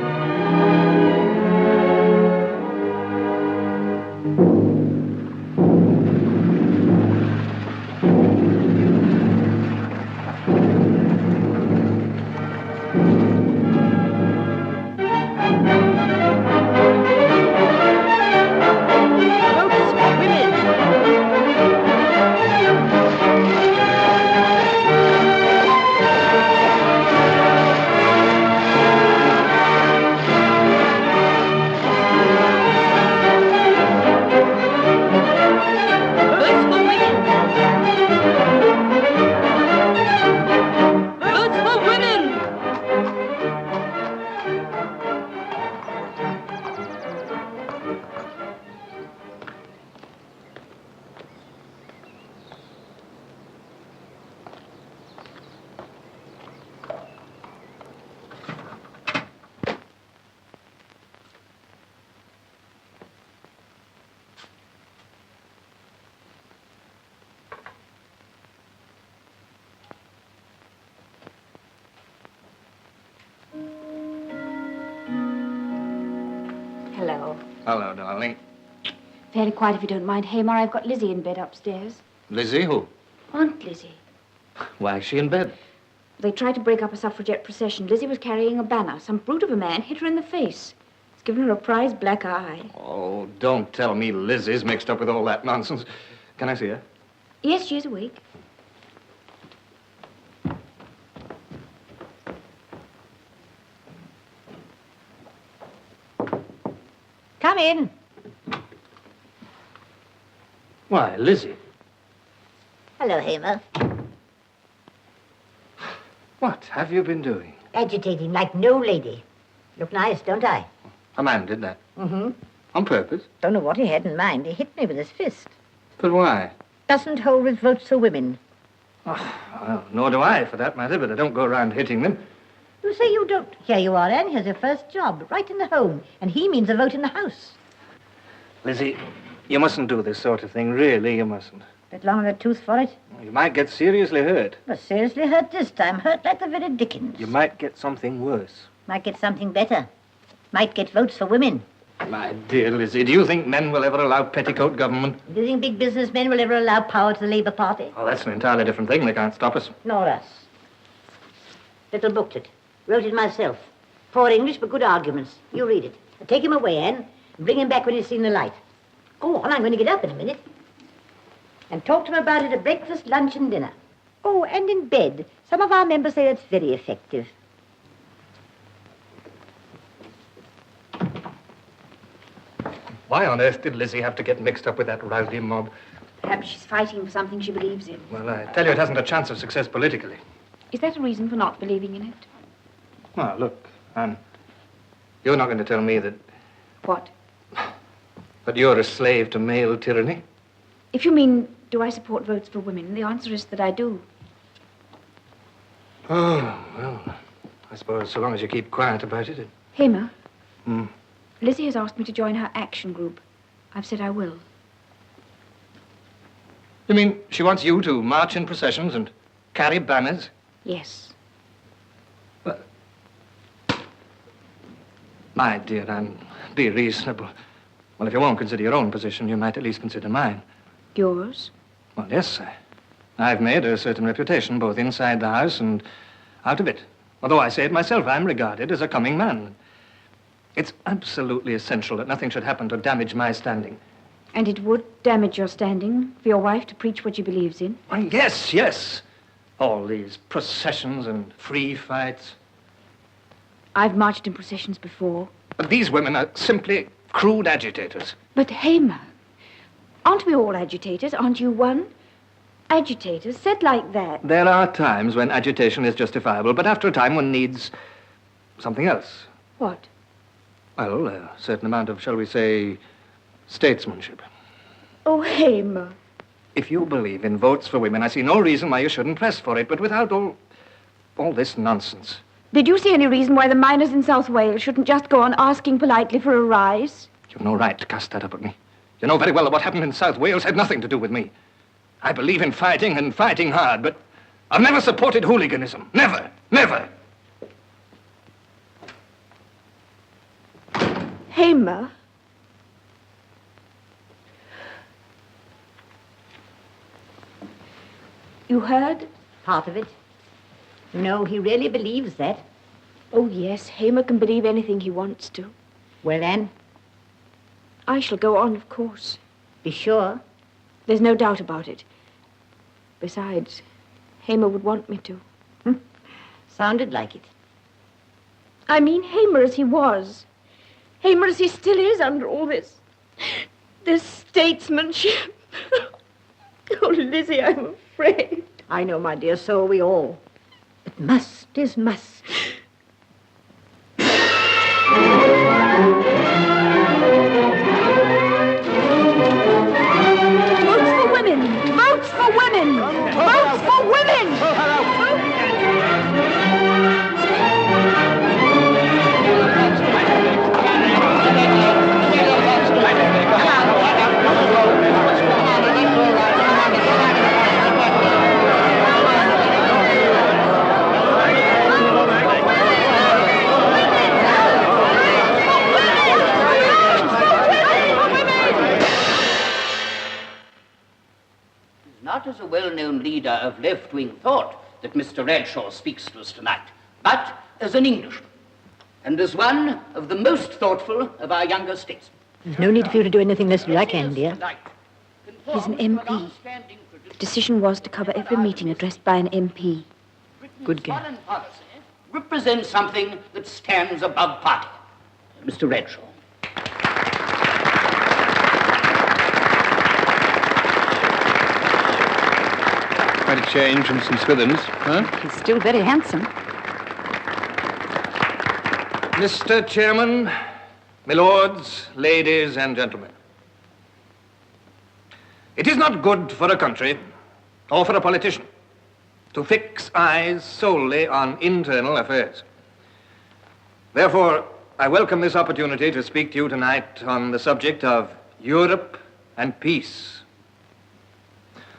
Hello. Hello, darling. Fairly quiet if you don't mind, Hamar. I've got Lizzie in bed upstairs. Lizzie, who? Aunt Lizzie. Why is she in bed? They tried to break up a suffragette procession. Lizzie was carrying a banner. Some brute of a man hit her in the face. It's given her a prize black eye. Oh, don't tell me Lizzie's mixed up with all that nonsense. Can I see her? Yes, she is awake. Come in. Why, Lizzie. Hello, Hamer. What have you been doing? Agitating like no lady. Look nice, don't I? A man did that. Mm-hmm. On purpose? Don't know what he had in mind. He hit me with his fist. But why? Doesn't hold with votes for women. Well, nor do I, for that matter, but I don't go around hitting them. You say you don't. Here you are, Anne. Here's your first job, right in the home. And he means a vote in the House. Lizzie, you mustn't do this sort of thing. Really, you mustn't. Bit long in the tooth for it. You might get seriously hurt. But seriously hurt this time. Hurt like the very dickens. You might get something worse. Might get something better. Might get votes for women. My dear Lizzie, do you think men will ever allow petticoat government? Do you think big businessmen will ever allow power to the Labour Party? Oh, that's an entirely different thing. They can't stop us. Nor us. Little booklet. Wrote it myself. Poor English, but good arguments. You read it. Take him away, Anne, and bring him back when he's seen the light. Go on, I'm going to get up in a minute. And talk to him about it at breakfast, lunch, and dinner. Oh, and in bed. Some of our members say that's very effective. Why on earth did Lizzie have to get mixed up with that rowdy mob? Perhaps she's fighting for something she believes in. Well, I tell you, it hasn't a chance of success politically. Is that a reason for not believing in it? Well, look, Anne, you're not going to tell me that... What? That you're a slave to male tyranny? If you mean, do I support votes for women, the answer is that I do. Oh, well, I suppose so long as you keep quiet about it. Hamer, Hmm. Lizzie has asked me to join her action group. I've said I will. You mean she wants you to march in processions and carry banners? Yes. My dear Anne, be reasonable. Well, if you won't consider your own position, you might at least consider mine. Yours? Well, yes, I've made a certain reputation both inside the house and out of it. Although I say it myself, I'm regarded as a coming man. It's absolutely essential that nothing should happen to damage my standing. And it would damage your standing for your wife to preach what she believes in? Why, yes, yes. All these processions and free fights. I've marched in processions before. But these women are simply crude agitators. But Hamer, aren't we all agitators? Aren't you one? Agitators, said like that. There are times when agitation is justifiable, but after a time one needs something else. What? Well, a certain amount of, shall we say, statesmanship. Oh, Hamer. If you believe in votes for women, I see no reason why you shouldn't press for it, but without all this nonsense. Did you see any reason why the miners in South Wales shouldn't just go on asking politely for a rise? You've no right to cast that up at me. You know very well that what happened in South Wales had nothing to do with me. I believe in fighting and fighting hard, but I've never supported hooliganism. Never, never. Hamer. You heard? Part of it. No, he really believes that. Oh, yes. Hamer can believe anything he wants to. Well, then? I shall go on, of course. Be sure. There's no doubt about it. Besides, Hamer would want me to. Sounded like it. I mean Hamer as he was. Hamer as he still is under all this statesmanship. Oh, Lizzie, I'm afraid. I know, my dear, so are we all. But must is must. Votes for women! Votes for women! Votes for women! Not as a well-known leader of left-wing thought that Mr. Radshaw speaks to us tonight, but as an Englishman, and as one of the most thoughtful of our younger statesmen. There's no need for you to do anything less than I can, dear. He's an MP. The decision was to cover every meeting addressed by an MP. Good girl. Foreign policy represents something that stands above party. Mr. Radshaw. Quite a change from St. Swithin's, huh? He's still very handsome. Mr. Chairman, my lords, ladies, and gentlemen. It is not good for a country, or for a politician, to fix eyes solely on internal affairs. Therefore, I welcome this opportunity to speak to you tonight on the subject of Europe and peace.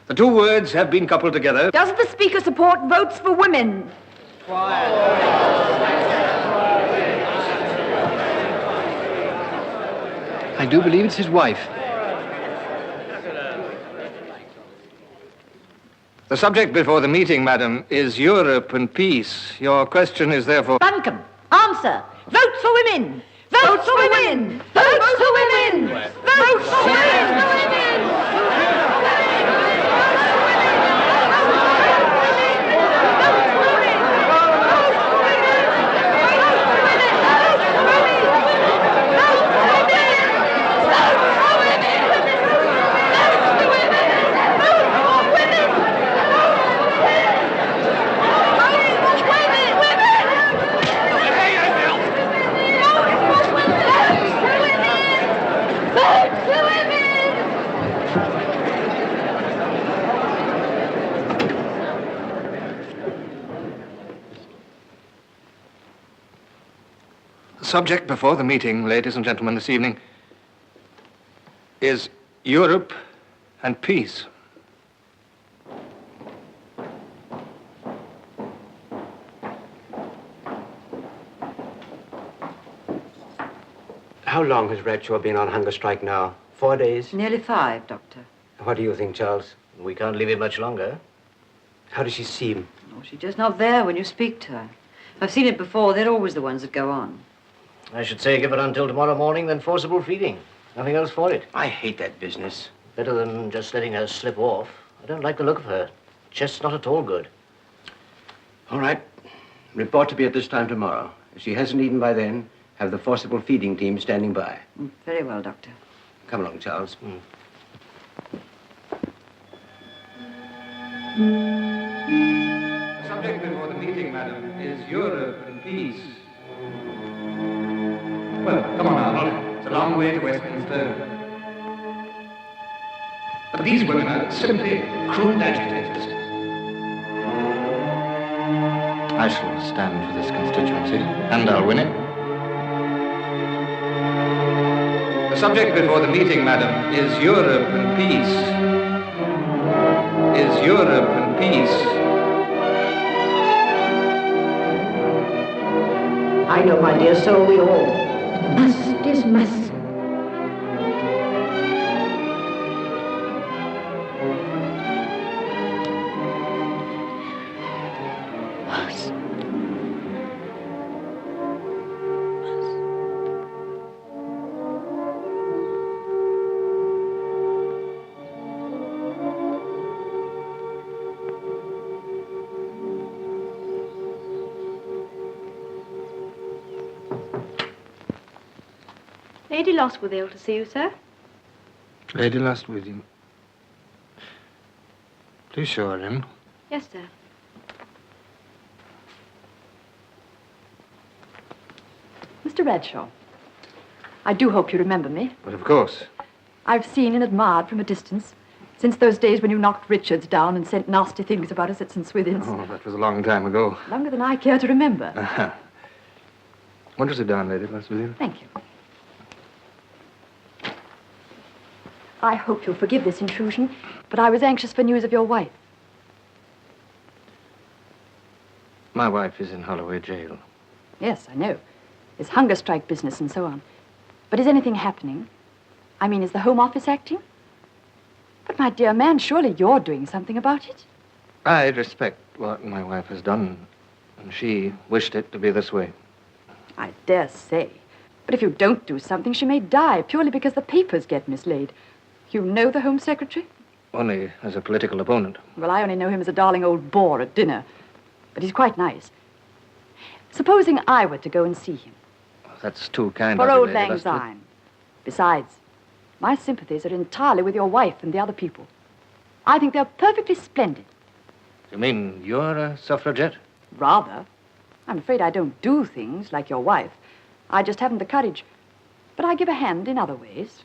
The two words have been coupled together. Does the Speaker support votes for women? I do believe it's his wife. The subject before the meeting, madam, is Europe and peace. Your question is therefore... Buncombe, answer. Vote for women. Vote for women. Vote for women. Vote for women. The subject before the meeting, ladies and gentlemen, this evening is Europe and peace. How long has Bradshaw been on hunger strike now? 4 days? Nearly 5, Doctor. What do you think, Charles? We can't leave him much longer. How does she seem? Oh, she's just not there when you speak to her. I've seen it before. They're always the ones that go on. I should say give her until tomorrow morning, then forcible feeding. Nothing else for it. I hate that business. Better than just letting her slip off. I don't like the look of her. Chest's not at all good. All right. Report to me at this time tomorrow. If she hasn't eaten by then, have the forcible feeding team standing by. Very well, Doctor. Come along, Charles. The subject before the meeting, madam, is Europe and peace. Well, come on, Arnold. It's a long way to Westminster. But these women are simply cruel agitators. I shall stand for this constituency, and I'll win it. The subject before the meeting, madam, is Europe and peace. Is Europe and peace. I know, my dear, so we all. Must is must. Lady Lostwithiel to see you, sir. Lady Lostwithiel. Please show her in. Yes, sir. Mr. Bradshaw, I do hope you remember me. But of course. I've seen and admired from a distance, since those days when you knocked Richards down and sent nasty things about us at St. Swithin's. Oh, that was a long time ago. Longer than I care to remember. Won't you sit down, Lady Lostwithiel? Thank you. I hope you'll forgive this intrusion, but I was anxious for news of your wife. My wife is in Holloway jail. Yes, I know. There's hunger strike business and so on. But is anything happening? I mean, is the Home Office acting? But, my dear man, surely you're doing something about it. I respect what my wife has done, and she wished it to be this way. I dare say. But if you don't do something, she may die, purely because the papers get mislaid. You know the Home Secretary? Only as a political opponent. Well, I only know him as a darling old bore at dinner. But he's quite nice. Supposing I were to go and see him. That's too kind For of you, old Lady Lang Lostwithiel. Syne. Besides, my sympathies are entirely with your wife and the other people. I think they're perfectly splendid. You mean you're a suffragette? Rather. I'm afraid I don't do things like your wife. I just haven't the courage. But I give a hand in other ways.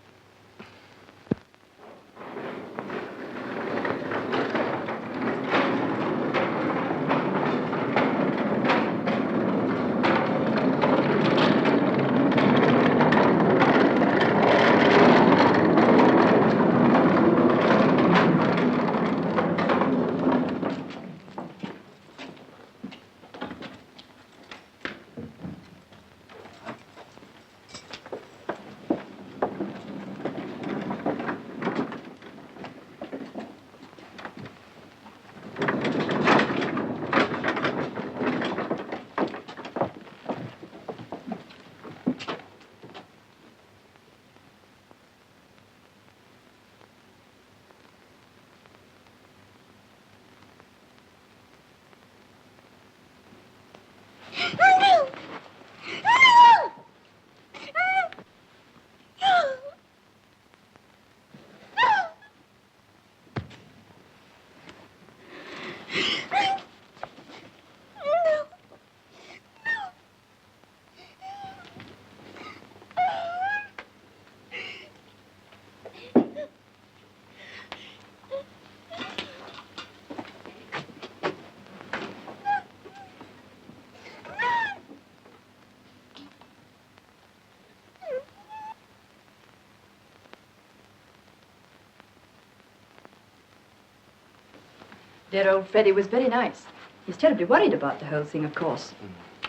Dear old Freddie was very nice. He's terribly worried about the whole thing, of course.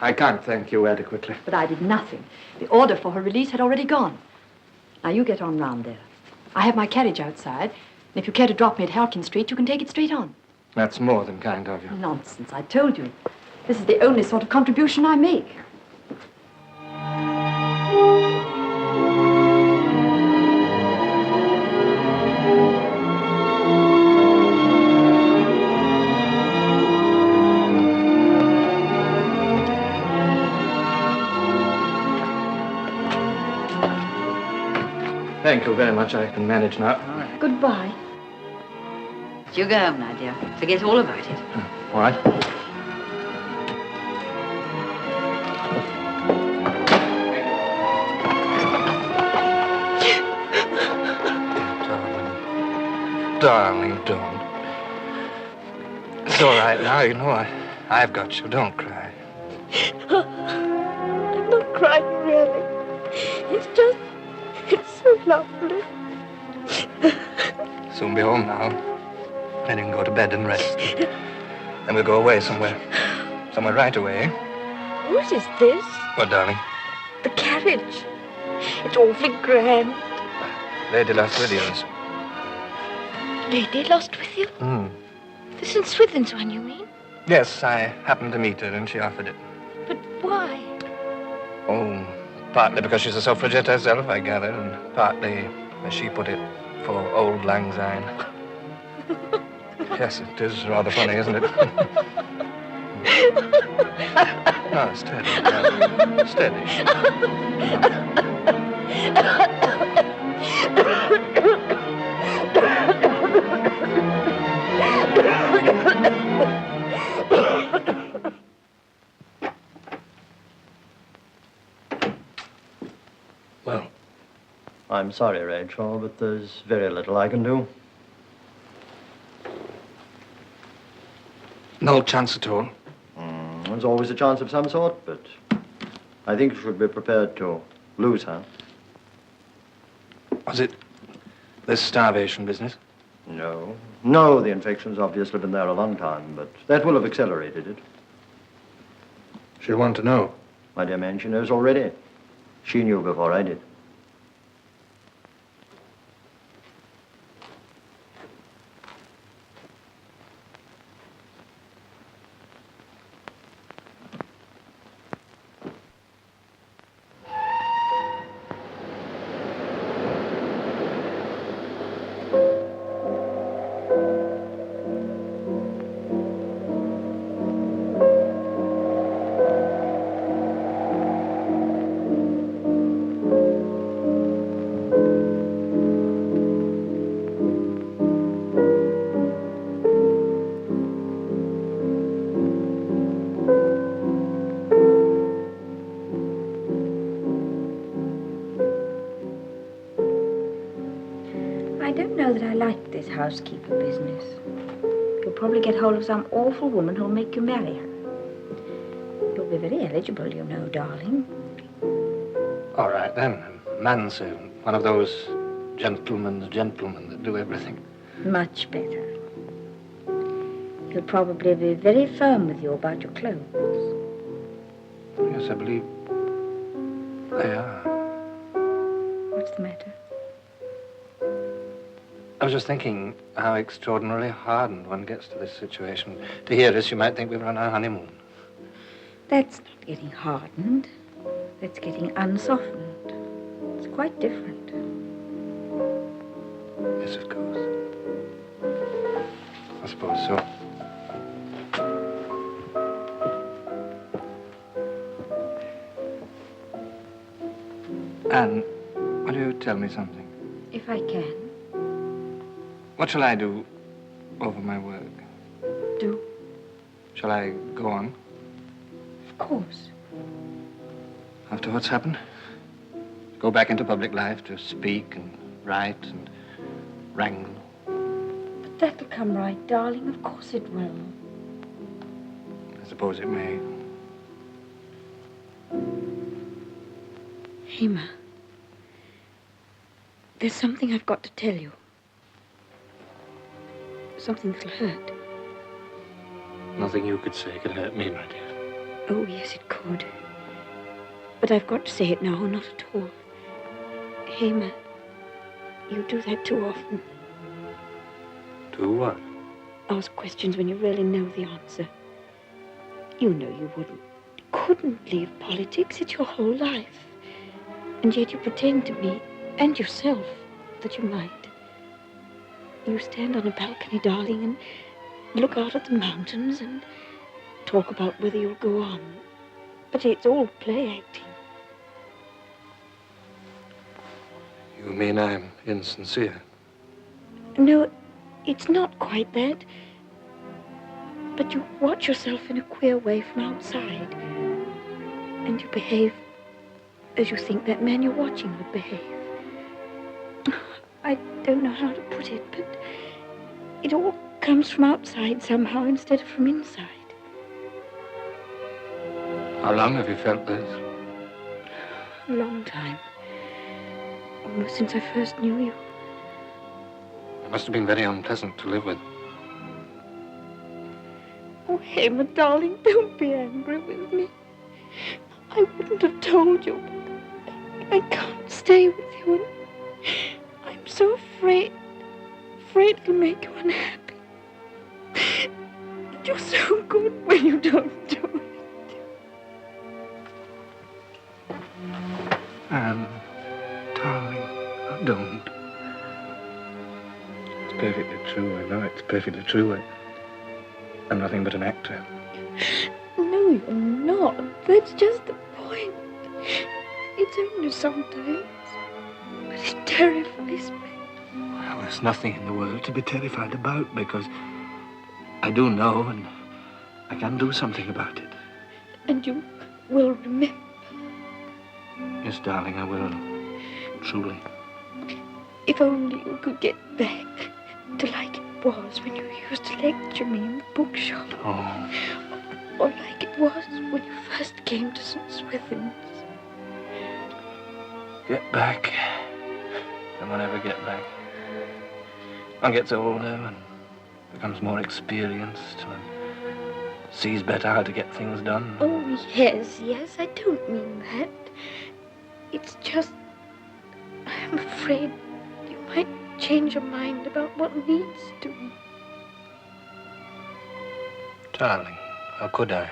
I can't thank you adequately. But I did nothing. The order for her release had already gone. Now, you get on round there. I have my carriage outside, and if you care to drop me at Halkin Street, you can take it straight on. That's more than kind of you. Nonsense, I told you. This is the only sort of contribution I make. Thank you very much. I can manage now. Goodbye. You go home now, dear. Forget all about it. All right. Darling, don't. It's all right now, you know. I've got you. Don't cry. I'm not crying, really. It's so lovely. Soon be home now. Then you can go to bed and rest. Then we'll go away somewhere. Somewhere right away. What is this? What, darling? The carriage. It's awfully grand. Lady Lostwithians. Lady lost with you? The St. Swithin's one, you mean? Yes, I happened to meet her and she offered it. But why? Oh, partly because she's a suffragette herself, I gather, and partly, as she put it, for old lang syne. Yes, it is rather funny, isn't it? No, steady. Steady. Well, I'm sorry, Rachel, but there's very little I can do. No chance at all. There's always a chance of some sort, but I think you should be prepared to lose her. Was it this starvation business? No. No, the infection's obviously been there a long time, but that will have accelerated it. She'll want to know. My dear man, she knows already. She knew before I did. I don't know that I like this housekeeper business. You'll probably get hold of some awful woman who'll make you marry her. You'll be very eligible, you know, darling. All right, then. A manservant. One of those gentlemen that do everything. Much better. He'll probably be very firm with you about your clothes. Yes, I believe they are. What's the matter? I was just thinking how extraordinarily hardened one gets to this situation. To hear this, you might think we were on our honeymoon. That's not getting hardened. That's getting unsoftened. It's quite different. Yes, of course. I suppose so. Anne, will you tell me something? If I can. What shall I do over my work? Do? Shall I go on? Of course. After what's happened? Go back into public life to speak and write and wrangle. But that'll come right, darling. Of course it will. I suppose it may. Hema, there's something I've got to tell you. Something that'll hurt. Nothing you could say could hurt me, my dear. Oh, yes, it could. But I've got to say it now, or not at all. Hema, you do that too often. Do what? Ask questions when you really know the answer. You know you couldn't leave politics. It's your whole life. And yet you pretend to me, and yourself, that you might. You stand on a balcony, darling, and look out at the mountains and talk about whether you'll go on. But it's all play acting. You mean I'm insincere? No, it's not quite that. But you watch yourself in a queer way from outside. And you behave as you think that man you're watching would behave. I don't know how to put it, but It all comes from outside somehow instead of from inside. How long have you felt this? A long time. Almost since I first knew you. It must have been very unpleasant to live with. Oh, Hammer, darling, don't be angry with me. I wouldn't have told you, but I can't stay with you, and I'm so afraid it'll make you unhappy. And you're so good when you don't do it. Anne, darling, don't. It's perfectly true. I know it's perfectly true. I'm nothing but an actor. No, you're not. That's just the point. It's only sometimes. But it terrifies me. Well, there's nothing in the world to be terrified about because I do know and I can do something about it. And you will remember. Yes, darling, I will. Truly. If only you could get back to like it was when you used to lecture me in the bookshop. Oh. Or like it was when you first came to St. Swithin's. Get back. No one ever get back. One gets older and becomes more experienced and sees better how to get things done. Oh, yes, I don't mean that. It's just, I'm afraid you might change your mind about what needs to. Darling, how could I?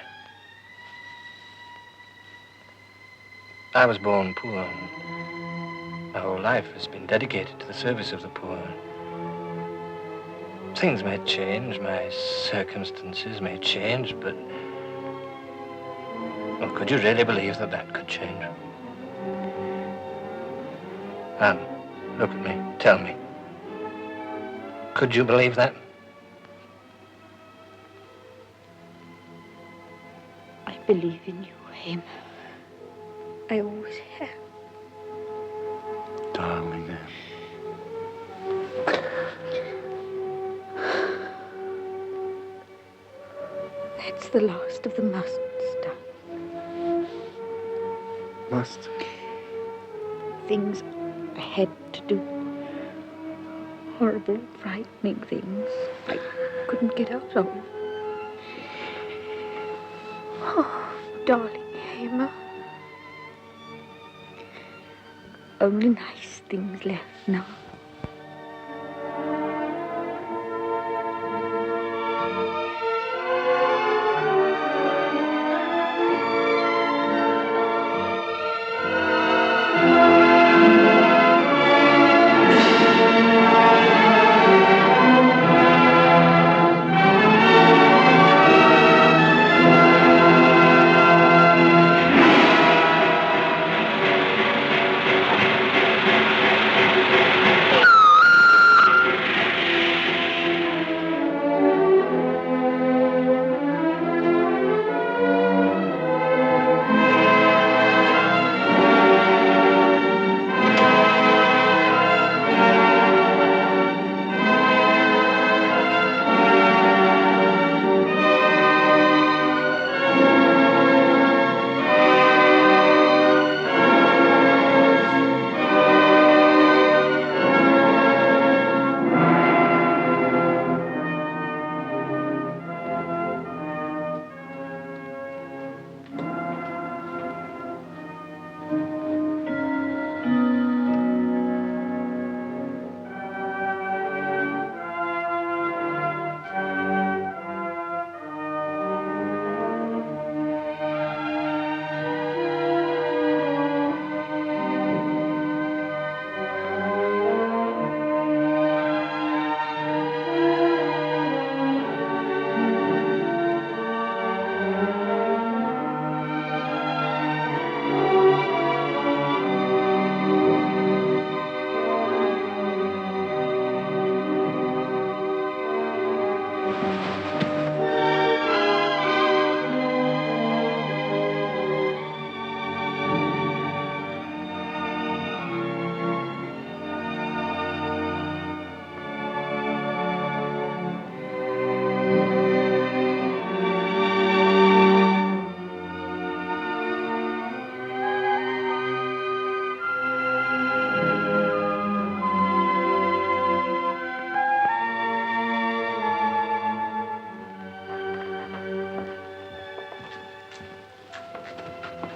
I was born poor, and my whole life has been dedicated to the service of the poor. Things may change, my circumstances may change, but... Well, could you really believe that that could change? Anne, look at me. Tell me. Could you believe that? I believe in you, Hammer. I always have. Darling, Anne. That's the last of the musts done. Must? Things I had to do. Horrible, frightening things I couldn't get out of. Oh, darling Hammer. Only nice things left now.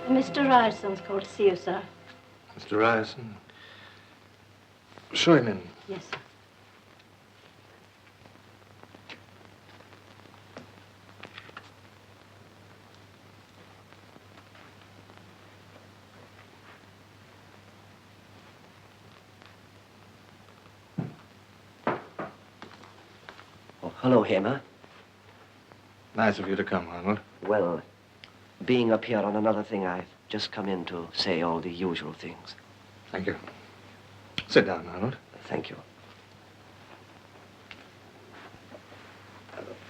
Mr. Ryerson's called to see you, sir. Mr. Ryerson. Show him in. Yes, sir. Oh, hello, Hamer. Nice of you to come, Arnold. Well, being up here on another thing, I've just come in to say all the usual things. Thank you. Sit down, Arnold. Thank you.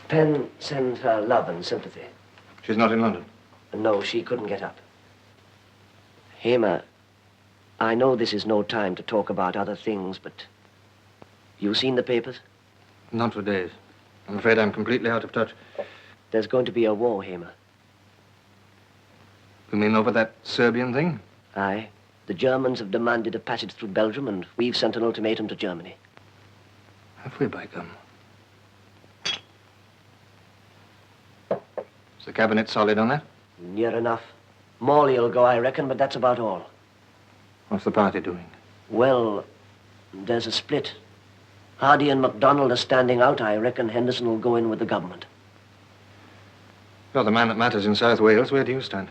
Penn sends her love and sympathy. She's not in London? No, she couldn't get up. Hamer, I know this is no time to talk about other things, but you seen the papers? Not for days. I'm afraid I'm completely out of touch. There's going to be a war, Hamer. You mean over that Serbian thing? Aye. The Germans have demanded a passage through Belgium, and we've sent an ultimatum to Germany. Have we, by gum? Is the cabinet solid on that? Near enough. Morley'll go, I reckon, but that's about all. What's the party doing? Well, there's a split. Hardy and MacDonald are standing out. I reckon Henderson will go in with the government. You're the man that matters in South Wales. Where do you stand?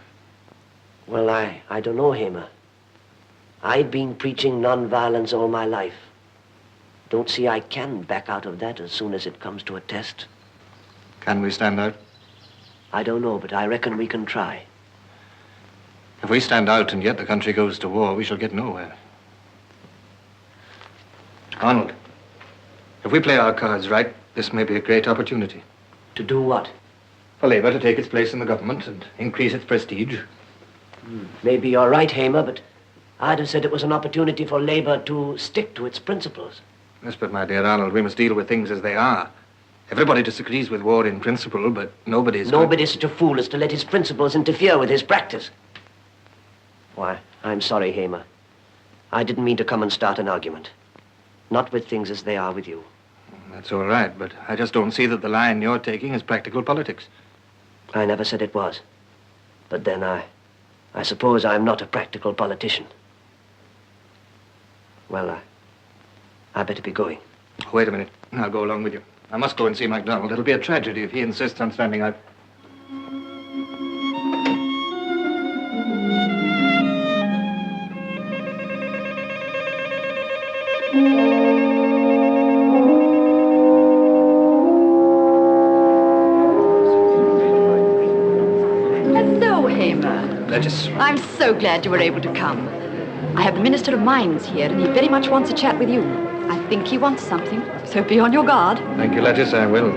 Well, I don't know, Hamer. I've been preaching non-violence all my life. Don't see I can back out of that as soon as it comes to a test. Can we stand out? I don't know, but I reckon we can try. If we stand out and yet the country goes to war, we shall get nowhere. Arnold, if we play our cards right, this may be a great opportunity. To do what? For Labour to take its place in the government and increase its prestige. Maybe you're right, Hamer, but I'd have said it was an opportunity for Labour to stick to its principles. Yes, but my dear Arnold, we must deal with things as they are. Everybody disagrees with war in principle, but nobody's such a fool as to let his principles interfere with his practice. Why, I'm sorry, Hamer. I didn't mean to come and start an argument. Not with things as they are with you. That's all right, but I just don't see that the line you're taking is practical politics. I never said it was. But then I suppose I'm not a practical politician. Well, I better be going. Wait a minute. I'll go along with you. I must go and see MacDonald. It'll be a tragedy if he insists on standing out. Hello, Hamer. Lettice. I'm so glad you were able to come. I have the Minister of Mines here, and he very much wants a chat with you. I think he wants something, so be on your guard. Thank you, Lettice. I will.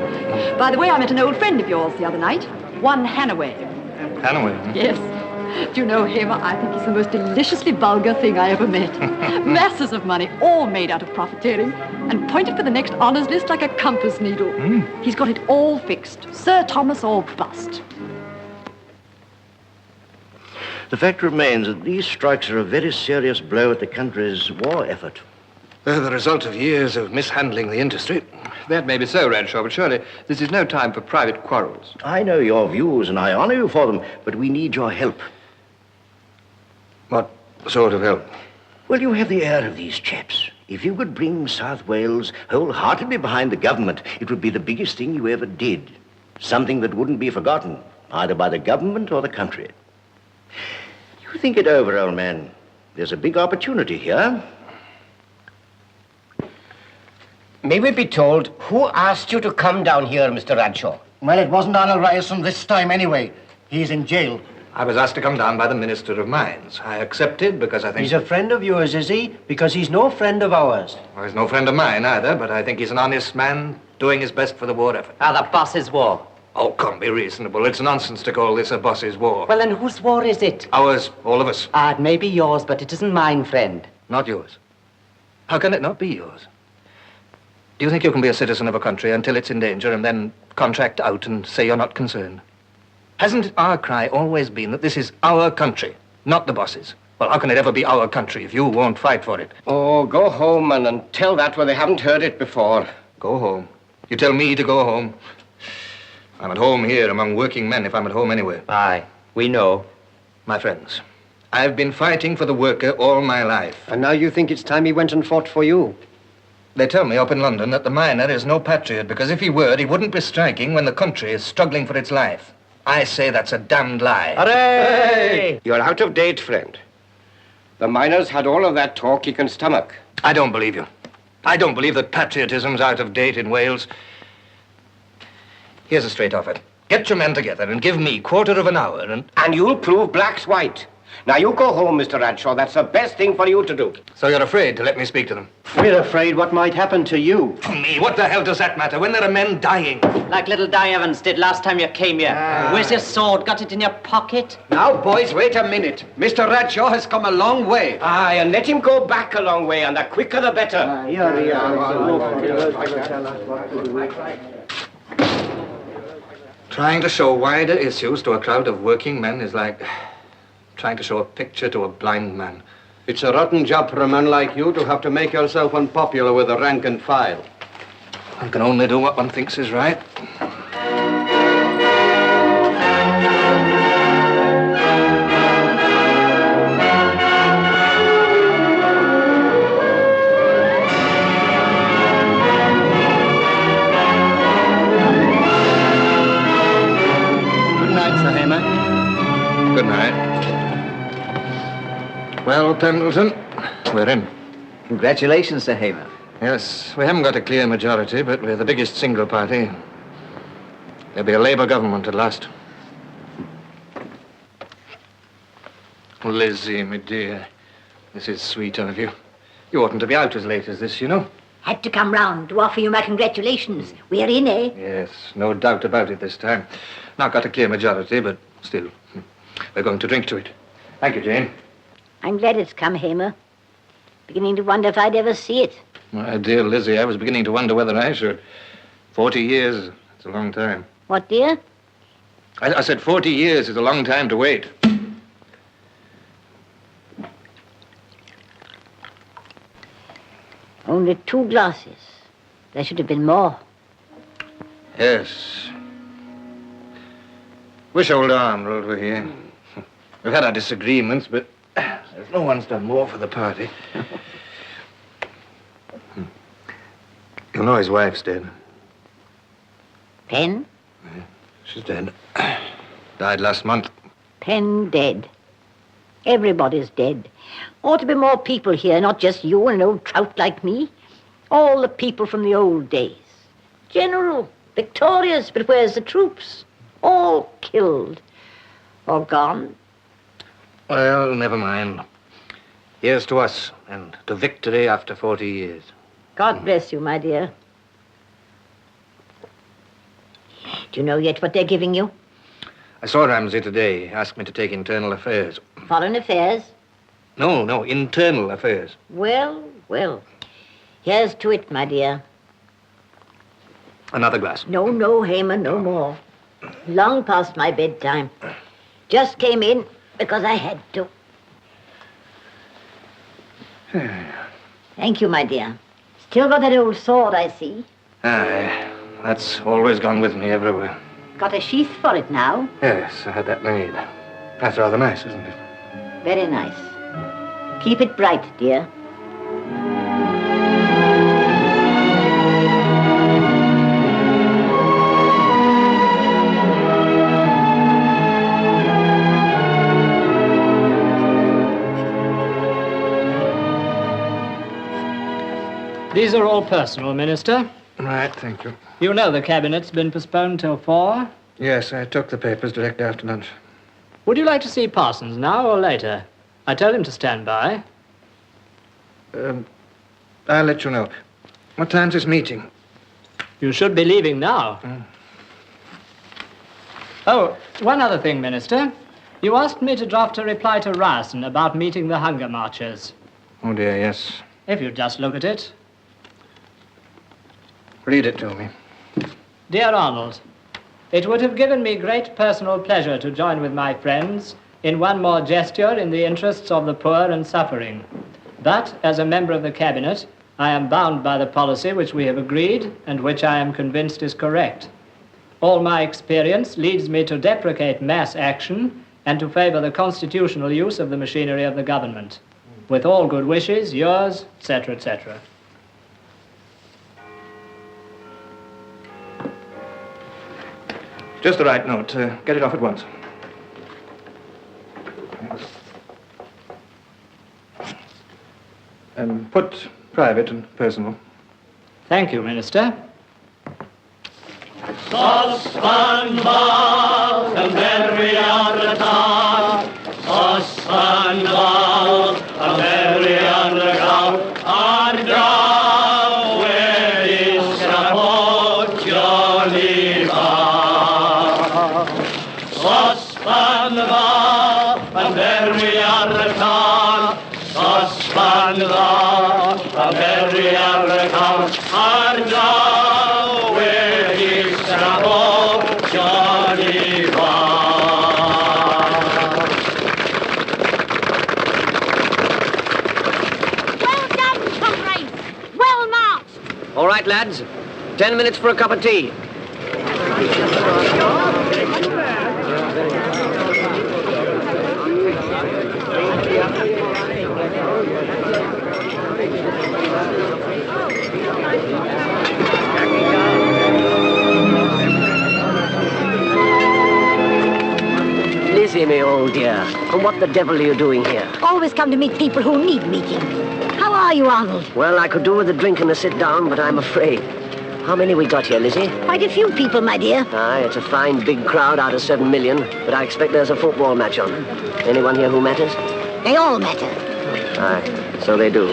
By the way, I met an old friend of yours the other night, one Hannaway. Hannaway? Yes. Do you know, Hamer, I think he's the most deliciously vulgar thing I ever met. Masses of money, all made out of profiteering, and pointed for the next honours list like a compass needle. He's got it all fixed. Sir Thomas or bust. The fact remains that these strikes are a very serious blow at the country's war effort. They're the result of years of mishandling the industry. That may be so, Ranshaw, but surely this is no time for private quarrels. I know your views, and I honor you for them, but we need your help. What sort of help? Well, you have the air of these chaps. If you could bring South Wales wholeheartedly behind the government, it would be the biggest thing you ever did. Something that wouldn't be forgotten, either by the government or the country. You think it over, old man. There's a big opportunity here. May we be told who asked you to come down here, Mr. Ranshaw? Well, it wasn't Arnold Ryerson this time anyway. He's in jail. I was asked to come down by the Minister of Mines. I accepted because I think... He's a friend of yours, is he? Because he's no friend of ours. Well, he's no friend of mine either, but I think he's an honest man doing his best for the war effort. The boss's war. Oh, come, be reasonable. It's nonsense to call this a boss's war. Well, then whose war is it? Ours, all of us. It may be yours, but it isn't mine, friend. Not yours. How can it not be yours? Do you think you can be a citizen of a country until it's in danger and then contract out and say you're not concerned? Hasn't our cry always been that this is our country, not the boss's? Well, how can it ever be our country if you won't fight for it? Oh, go home and tell that where they haven't heard it before. Go home? You tell me to go home? I'm at home here among working men if I'm at home anywhere. Aye, we know. My friends, I've been fighting for the worker all my life. And now you think it's time he went and fought for you? They tell me up in London that the miner is no patriot, because if he were, he wouldn't be striking when the country is struggling for its life. I say that's a damned lie. Hooray! You're out of date, friend. The miners had all of that talk he can stomach. I don't believe you. I don't believe that patriotism's out of date in Wales. Here's a straight offer. Get your men together and give me quarter of an hour And you'll prove black's white. Now you go home, Mr. Radshaw. That's the best thing for you to do. So you're afraid to let me speak to them? We're afraid what might happen to you. Me? What the hell does that matter when there are men dying? Like little Di Evans did last time you came here. Where's your sword? Got it in your pocket? Now, boys, wait a minute. Mr. Radshaw has come a long way. Aye, and let him go back a long way, and the quicker the better. Trying to show wider issues to a crowd of working men is like trying to show a picture to a blind man. It's a rotten job for a man like you to have to make yourself unpopular with the rank and file. One can only do what one thinks is right. Good night, Sir Hamer. Good night. Well, Pendleton, we're in. Congratulations, Sir Hamer. Yes, we haven't got a clear majority, but we're the biggest single party. There'll be a Labour government at last. Lizzie, my dear, this is sweet of you. You oughtn't to be out as late as this, you know. Had to come round to offer you my congratulations. We're in, eh? Yes, no doubt about it this time. Not got a clear majority, but still, we're going to drink to it. Thank you, Jane. I'm glad it's come, Hamer. Beginning to wonder if I'd ever see it. My dear Lizzie, I was beginning to wonder whether I should. 40 years, it's a long time. What, dear? I said 40 years is a long time to wait. Only 2 glasses. There should have been more. Yes. Wish old Arnold were here. We've had our disagreements, but there's no one's done more for the party. You know his wife's dead. Pen? Yeah, she's dead. Died last month. Pen dead. Everybody's dead. Ought to be more people here, not just you and an old trout like me. All the people from the old days. General, victorious, but where's the troops? All killed. Or gone. Well, never mind. Here's to us, and to victory after 40 years. God bless you, my dear. Do you know yet what they're giving you? I saw Ramsay today. He asked me to take internal affairs. Foreign affairs? No, internal affairs. Well, well. Here's to it, my dear. Another glass. No, Hamer, no more. Long past my bedtime. Just came in because I had to. Thank you, my dear. Still got that old sword, I see. Aye, that's always gone with me everywhere. Got a sheath for it now. Yes, I had that made. That's rather nice, isn't it? Very nice. Keep it bright, dear. These are all personal, Minister. Right, thank you. You know the Cabinet's been postponed till 4. Yes, I took the papers directly after lunch. Would you like to see Parsons now or later? I told him to stand by. I'll let you know. What time's this meeting? You should be leaving now. Oh, one other thing, Minister. You asked me to draft a reply to Ryerson about meeting the hunger marchers. Oh, dear, yes. If you'd just look at it. Read it to me. Dear Arnold, it would have given me great personal pleasure to join with my friends in one more gesture in the interests of the poor and suffering. But, as a member of the Cabinet, I am bound by the policy which we have agreed and which I am convinced is correct. All my experience leads me to deprecate mass action and to favour the constitutional use of the machinery of the government. With all good wishes, yours, etc., etc. Just the right note. Get it off at once. Put private and personal. Thank you, Minister. Saucepan ball, and then we are the top. Saucepan ball, and then we are the top. And now where is the boat, Johnny Bob? Saucepan ball, and then we are the top. Saucepan ball, and then we are the top. And now where is the boat, Johnny Bob? Well done, comrades. Well marched. All right, lads. 10 minutes for a cup of tea. Lizzie, me old dear, and what the devil are you doing here? Always come to meet people who need meeting. How are you, Arnold? Well, I could do with a drink and a sit down, but I'm afraid. How many we got here, Lizzie? Quite a few people, my dear. Aye, it's a fine big crowd out of 7 million, but I expect there's a football match on. Anyone here who matters? They all matter. Aye, so they do.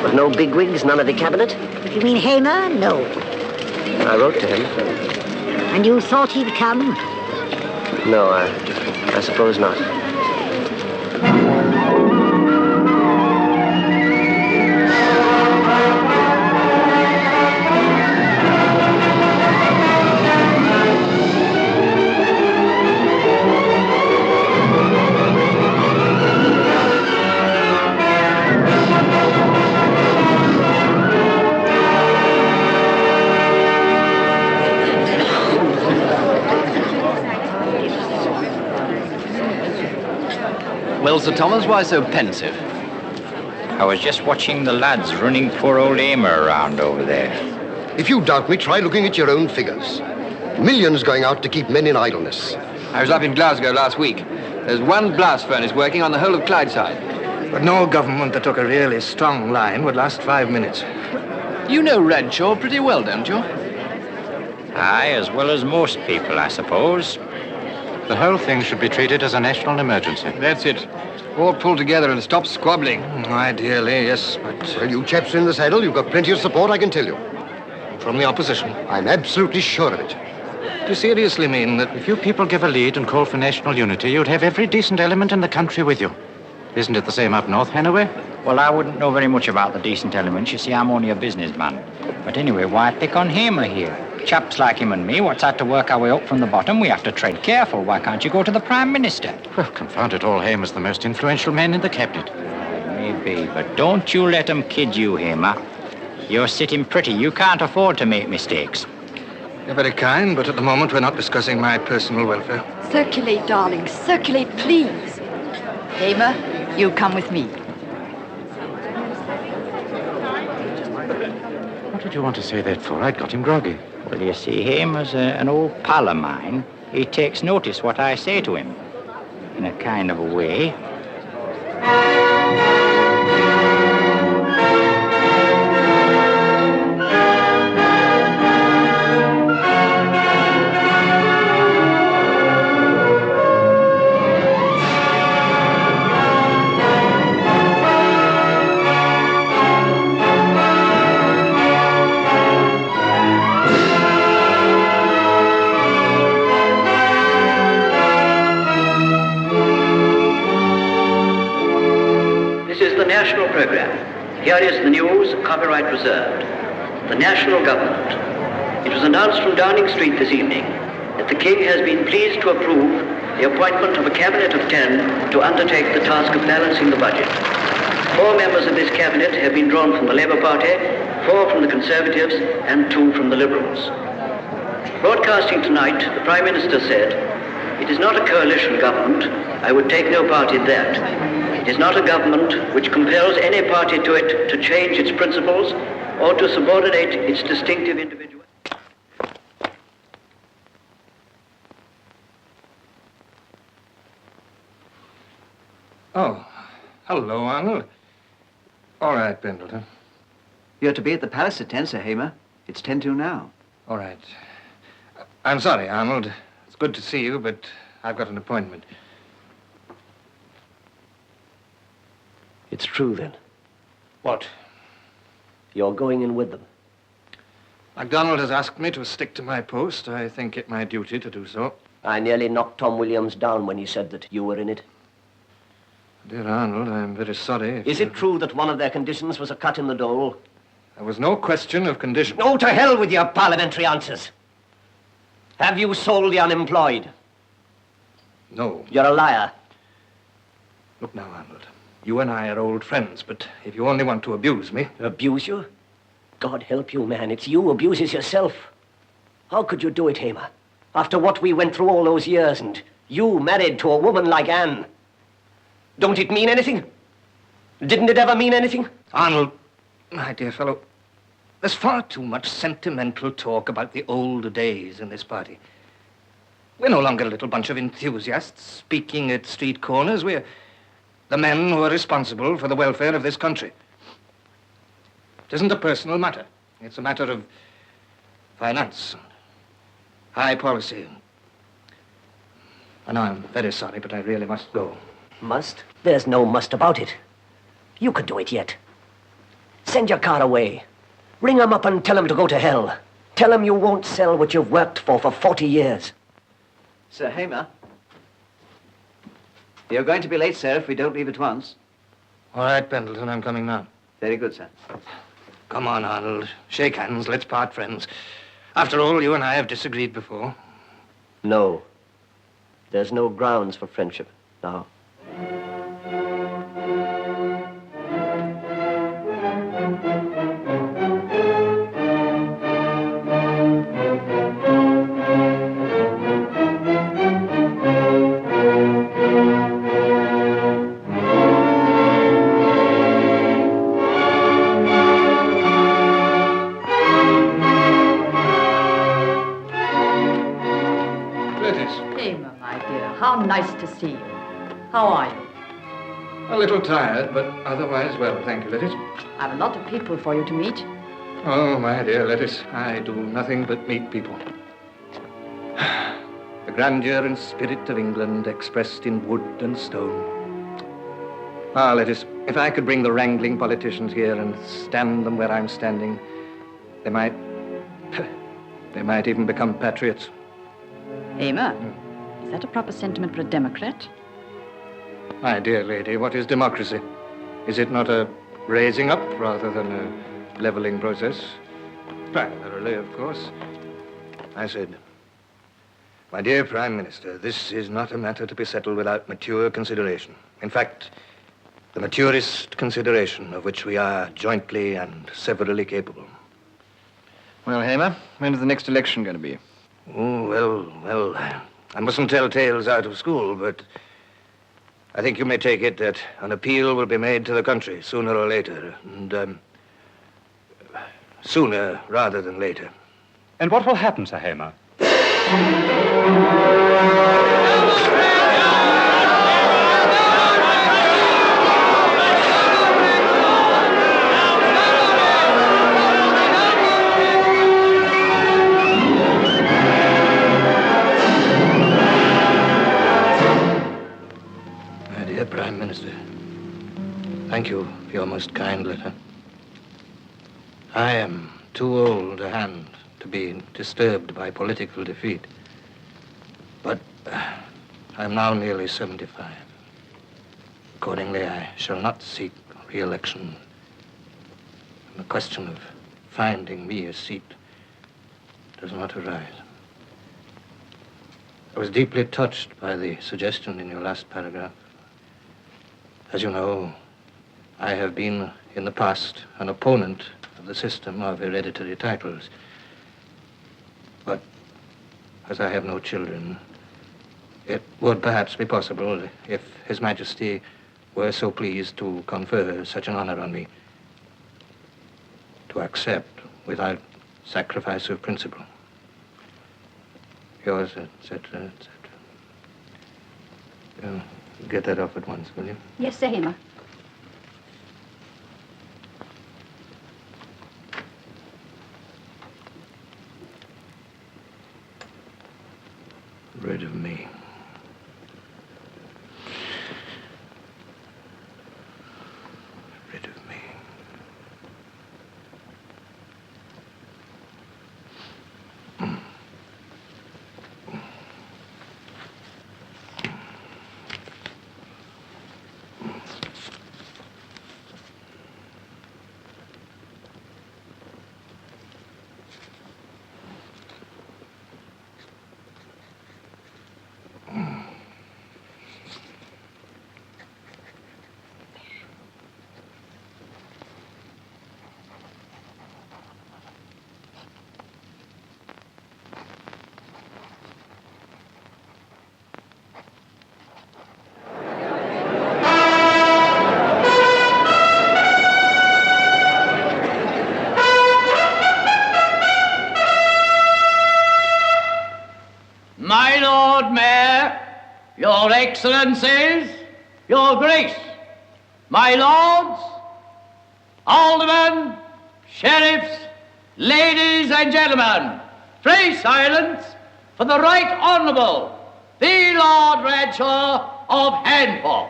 But no bigwigs, none of the cabinet? If you mean Hamer, no. I wrote to him. And you thought he'd come? No, I suppose not. Well, Sir Thomas, why so pensive? I was just watching the lads running poor old Amer around over there. If you doubt me, try looking at your own figures. Millions going out to keep men in idleness. I was up in Glasgow last week. There's one blast furnace working on the whole of Clydeside. But no government that took a really strong line would last 5 minutes. You know Redshaw pretty well, don't you? Aye, as well as most people, I suppose. The whole thing should be treated as a national emergency. That's it. All pull together and stop squabbling. Ideally, yes, but... Well, you chaps in the saddle, you've got plenty of support, I can tell you. From the opposition? I'm absolutely sure of it. Do you seriously mean that... If you people give a lead and call for national unity, you'd have every decent element in the country with you. Isn't it the same up north, Hannaway? Well, I wouldn't know very much about the decent elements. You see, I'm only a businessman. But anyway, why pick on Hamer here? Chaps like him and me, what's had to work our way up from the bottom, we have to tread careful. Why can't you go to the Prime Minister? Well, confound it all, Hamer's the most influential man in the cabinet. Maybe, but don't you let 'em kid you, Hamer. You're sitting pretty. You can't afford to make mistakes. You're very kind, but at the moment we're not discussing my personal welfare. Circulate, darling. Circulate, please. Hamer, you come with me. What did you want to say that for? I'd got him groggy. Well, you see, Hamer's an old pal of mine. He takes notice what I say to him, in a kind of a way. National program. Here is the news, copyright reserved. The national government. It was announced from Downing Street this evening that the King has been pleased to approve the appointment of a cabinet of 10 to undertake the task of balancing the budget. 4 members of this cabinet have been drawn from the Labour Party, 4 from the Conservatives, and 2 from the Liberals. Broadcasting tonight, the Prime Minister said, It is not a coalition government. I would take no part in that. It is not a government which compels any party to it to change its principles or to subordinate its distinctive individuality. Oh, hello, Arnold. All right, Pendleton. You're to be at the palace at 10, Sir Hamer. It's 10 to now. All right. I'm sorry, Arnold. It's good to see you, but I've got an appointment. It's true, then. What? You're going in with them. MacDonald has asked me to stick to my post. I think it my duty to do so. I nearly knocked Tom Williams down when he said that you were in it. Dear Arnold, I'm very sorry. Is it true that one of their conditions was a cut in the dole? There was no question of condition. Oh, to hell with your parliamentary answers. Have you sold the unemployed? No. You're a liar. Look now, Arnold. You and I are old friends, but if you only want to abuse me... Abuse you? God help you, man. It's you who abuses yourself. How could you do it, Hamer? After what we went through all those years, and you married to a woman like Anne. Don't it mean anything? Didn't it ever mean anything? Arnold, my dear fellow, there's far too much sentimental talk about the old days in this party. We're no longer a little bunch of enthusiasts speaking at street corners. We're the men who are responsible for the welfare of this country. It isn't a personal matter. It's a matter of finance, high policy. I know I'm very sorry, but I really must go. Must? There's no must about it. You could do it yet. Send your car away. Ring 'em up and tell 'em to go to hell. Tell 'em you won't sell what you've worked for 40 years. Sir Hamer? You're going to be late, sir, if we don't leave at once. All right, Pendleton, I'm coming now. Very good, sir. Come on, Arnold. Shake hands. Let's part friends. After all, you and I have disagreed before. No. There's no grounds for friendship now. Hamer, my dear, how nice to see you. How are you? A little tired, but otherwise well, thank you, Lettice. I have a lot of people for you to meet. Oh, my dear Lettice, I do nothing but meet people. The grandeur and spirit of England expressed in wood and stone. Ah, Lettice, if I could bring the wrangling politicians here and stand them where I'm standing, they might even become patriots. Hamer, is that a proper sentiment for a Democrat? My dear lady, what is democracy? Is it not a raising up rather than a leveling process? Primarily, of course. I said, my dear Prime Minister, this is not a matter to be settled without mature consideration. In fact, the maturest consideration of which we are jointly and severally capable. Well, Hamer, when is the next election going to be? Oh, well, I mustn't tell tales out of school, but I think you may take it that an appeal will be made to the country sooner or later, and sooner rather than later. And what will happen, Sir Hamer? Prime Minister, thank you for your most kind letter. I am too old a hand to be disturbed by political defeat, but I'm now nearly 75. Accordingly, I shall not seek re-election. And the question of finding me a seat does not arise. I was deeply touched by the suggestion in your last paragraph. As you know, I have been, in the past, an opponent of the system of hereditary titles. But as I have no children, It would perhaps be possible if His Majesty were so pleased to confer such an honor on me, to accept without sacrifice of principle. Yours, etc., etc. Get that off at once, will you? Yes, Sir Hema. Rid of me. Rid of me. My Lord Mayor, Your Excellencies, Your Grace, my lords, aldermen, sheriffs, ladies and gentlemen, pray silence for the Right Honourable, the Lord Bradshaw of Hanford.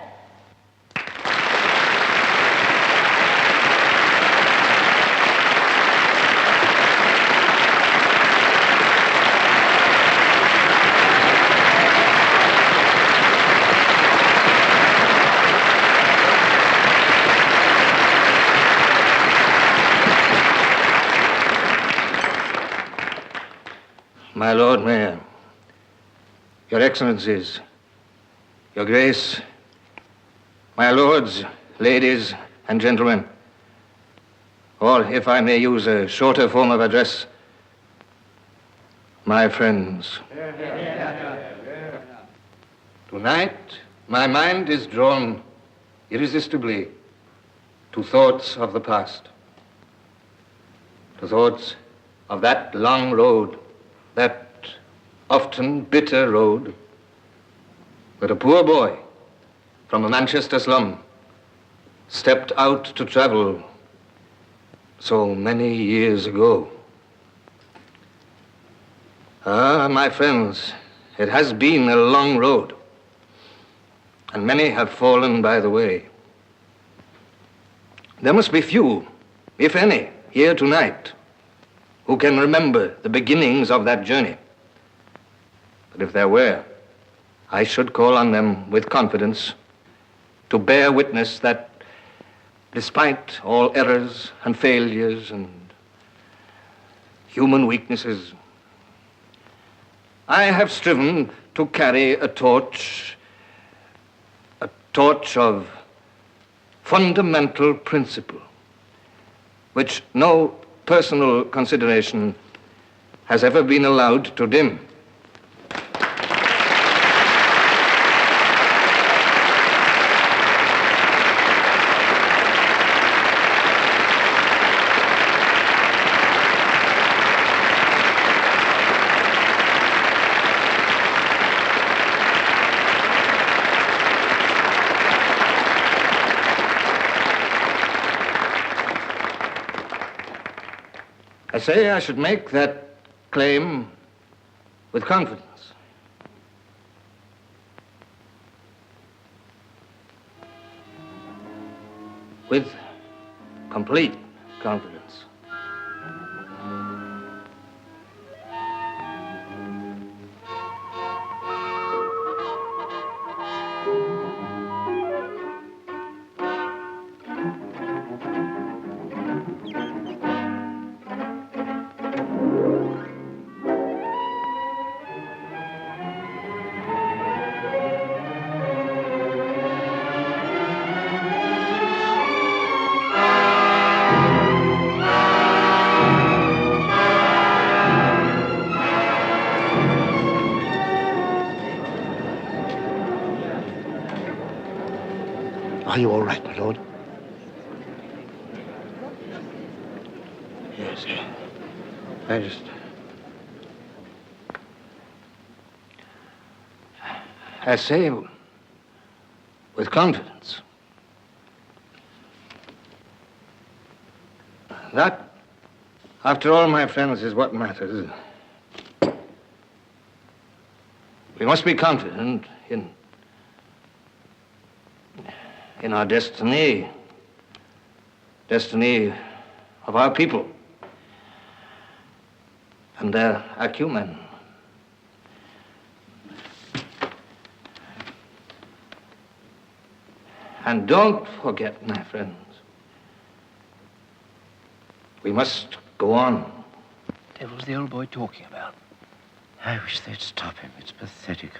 My Lord Mayor, Your Excellencies, Your Grace, my lords, ladies, and gentlemen, or if I may use a shorter form of address, my friends. Tonight, my mind is drawn irresistibly to thoughts of the past, to thoughts of that long road, that often bitter road that a poor boy from a Manchester slum stepped out to travel so many years ago. Ah, my friends, it has been a long road, and many have fallen by the way. There must be few, if any, here tonight who can remember the beginnings of that journey. But if there were, I should call on them with confidence to bear witness that despite all errors and failures and human weaknesses, I have striven to carry a torch of fundamental principle, which no personal consideration has ever been allowed to dim. I say I should make that claim with confidence. With complete confidence. you all right, my lord? Yes. I just... I say with confidence that, after all, my friends, is what matters. We must be confident in our destiny of our people and their acumen. And don't forget, my friends, we must go on. Devil's the old boy talking about? I wish they'd stop him. It's pathetic.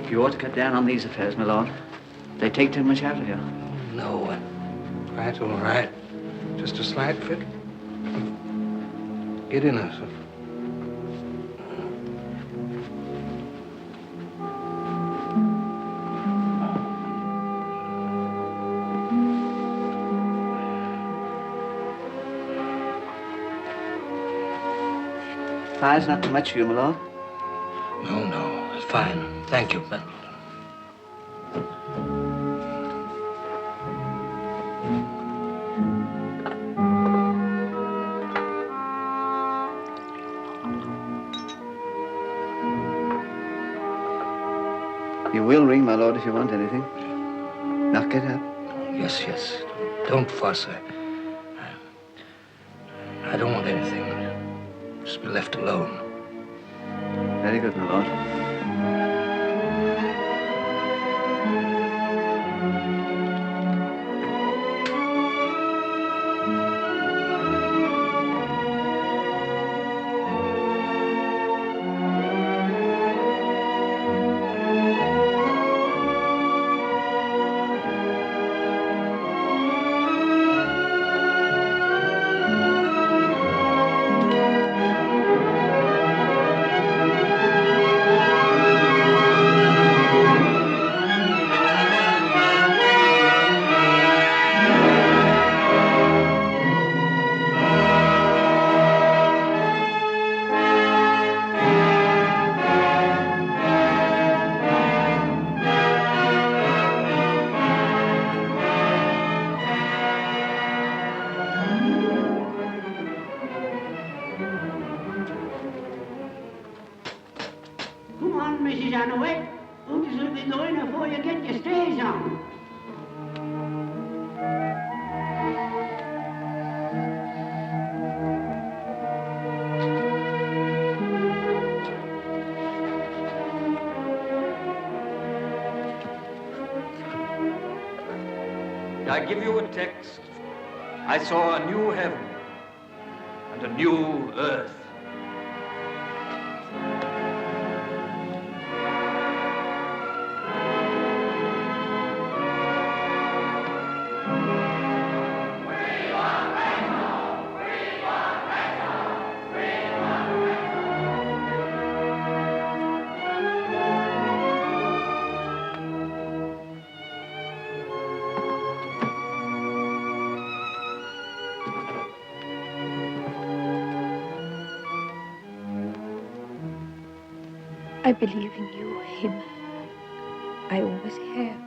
You ought to cut down on these affairs, my lord. They take too much out of you. No, quite all right. Just a slight fit. Giddiness. Fire's not too much for you, my lord. No, it's fine. Thank you, Pendleton. You will ring, my lord, if you want anything. Now get up. Yes. Don't fuss. I don't want anything. Just be left alone. Very good, my lord. Come on, Mrs. Annaway. Others will be going before you get your stays on. I give you a text. I saw a new heaven and a new earth. I believe in you, him. I always have.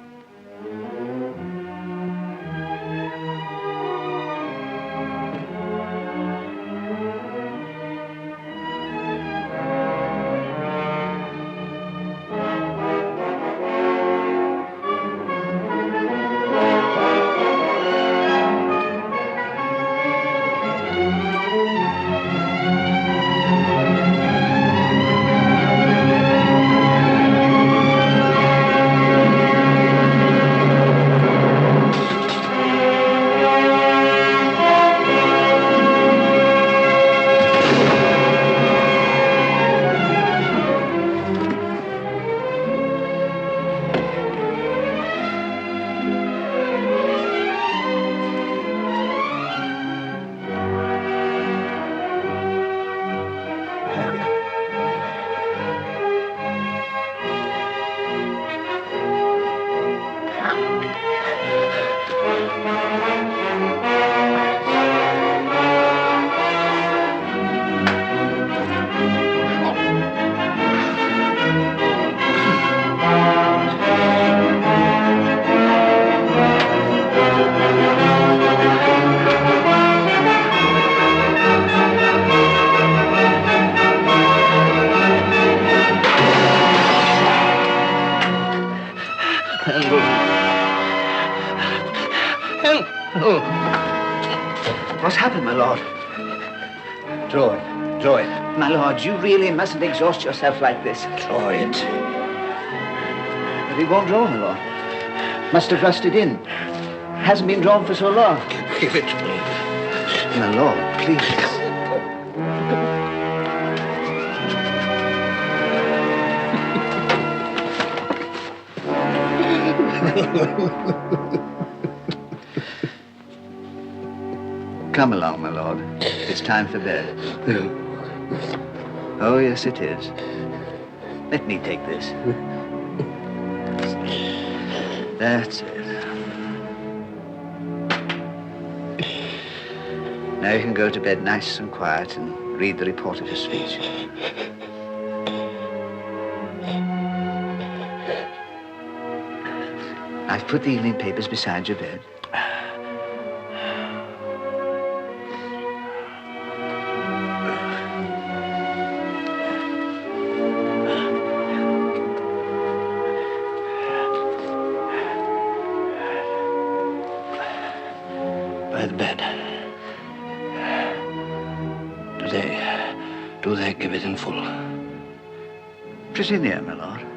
What's happened, my lord? Draw it. Draw it. My lord, you really mustn't exhaust yourself like this. Draw it. But it won't draw, my lord. Must have rusted in. Hasn't been drawn for so long. Give it to me. My lord, please. Come along, my lord. It's time for bed. Oh, yes, it is. Let me take this. That's it. Now you can go to bed nice and quiet and read the report of your speech. I've put the evening papers beside your bed. By the bed. Do they give it in full? Pretty near, my lord.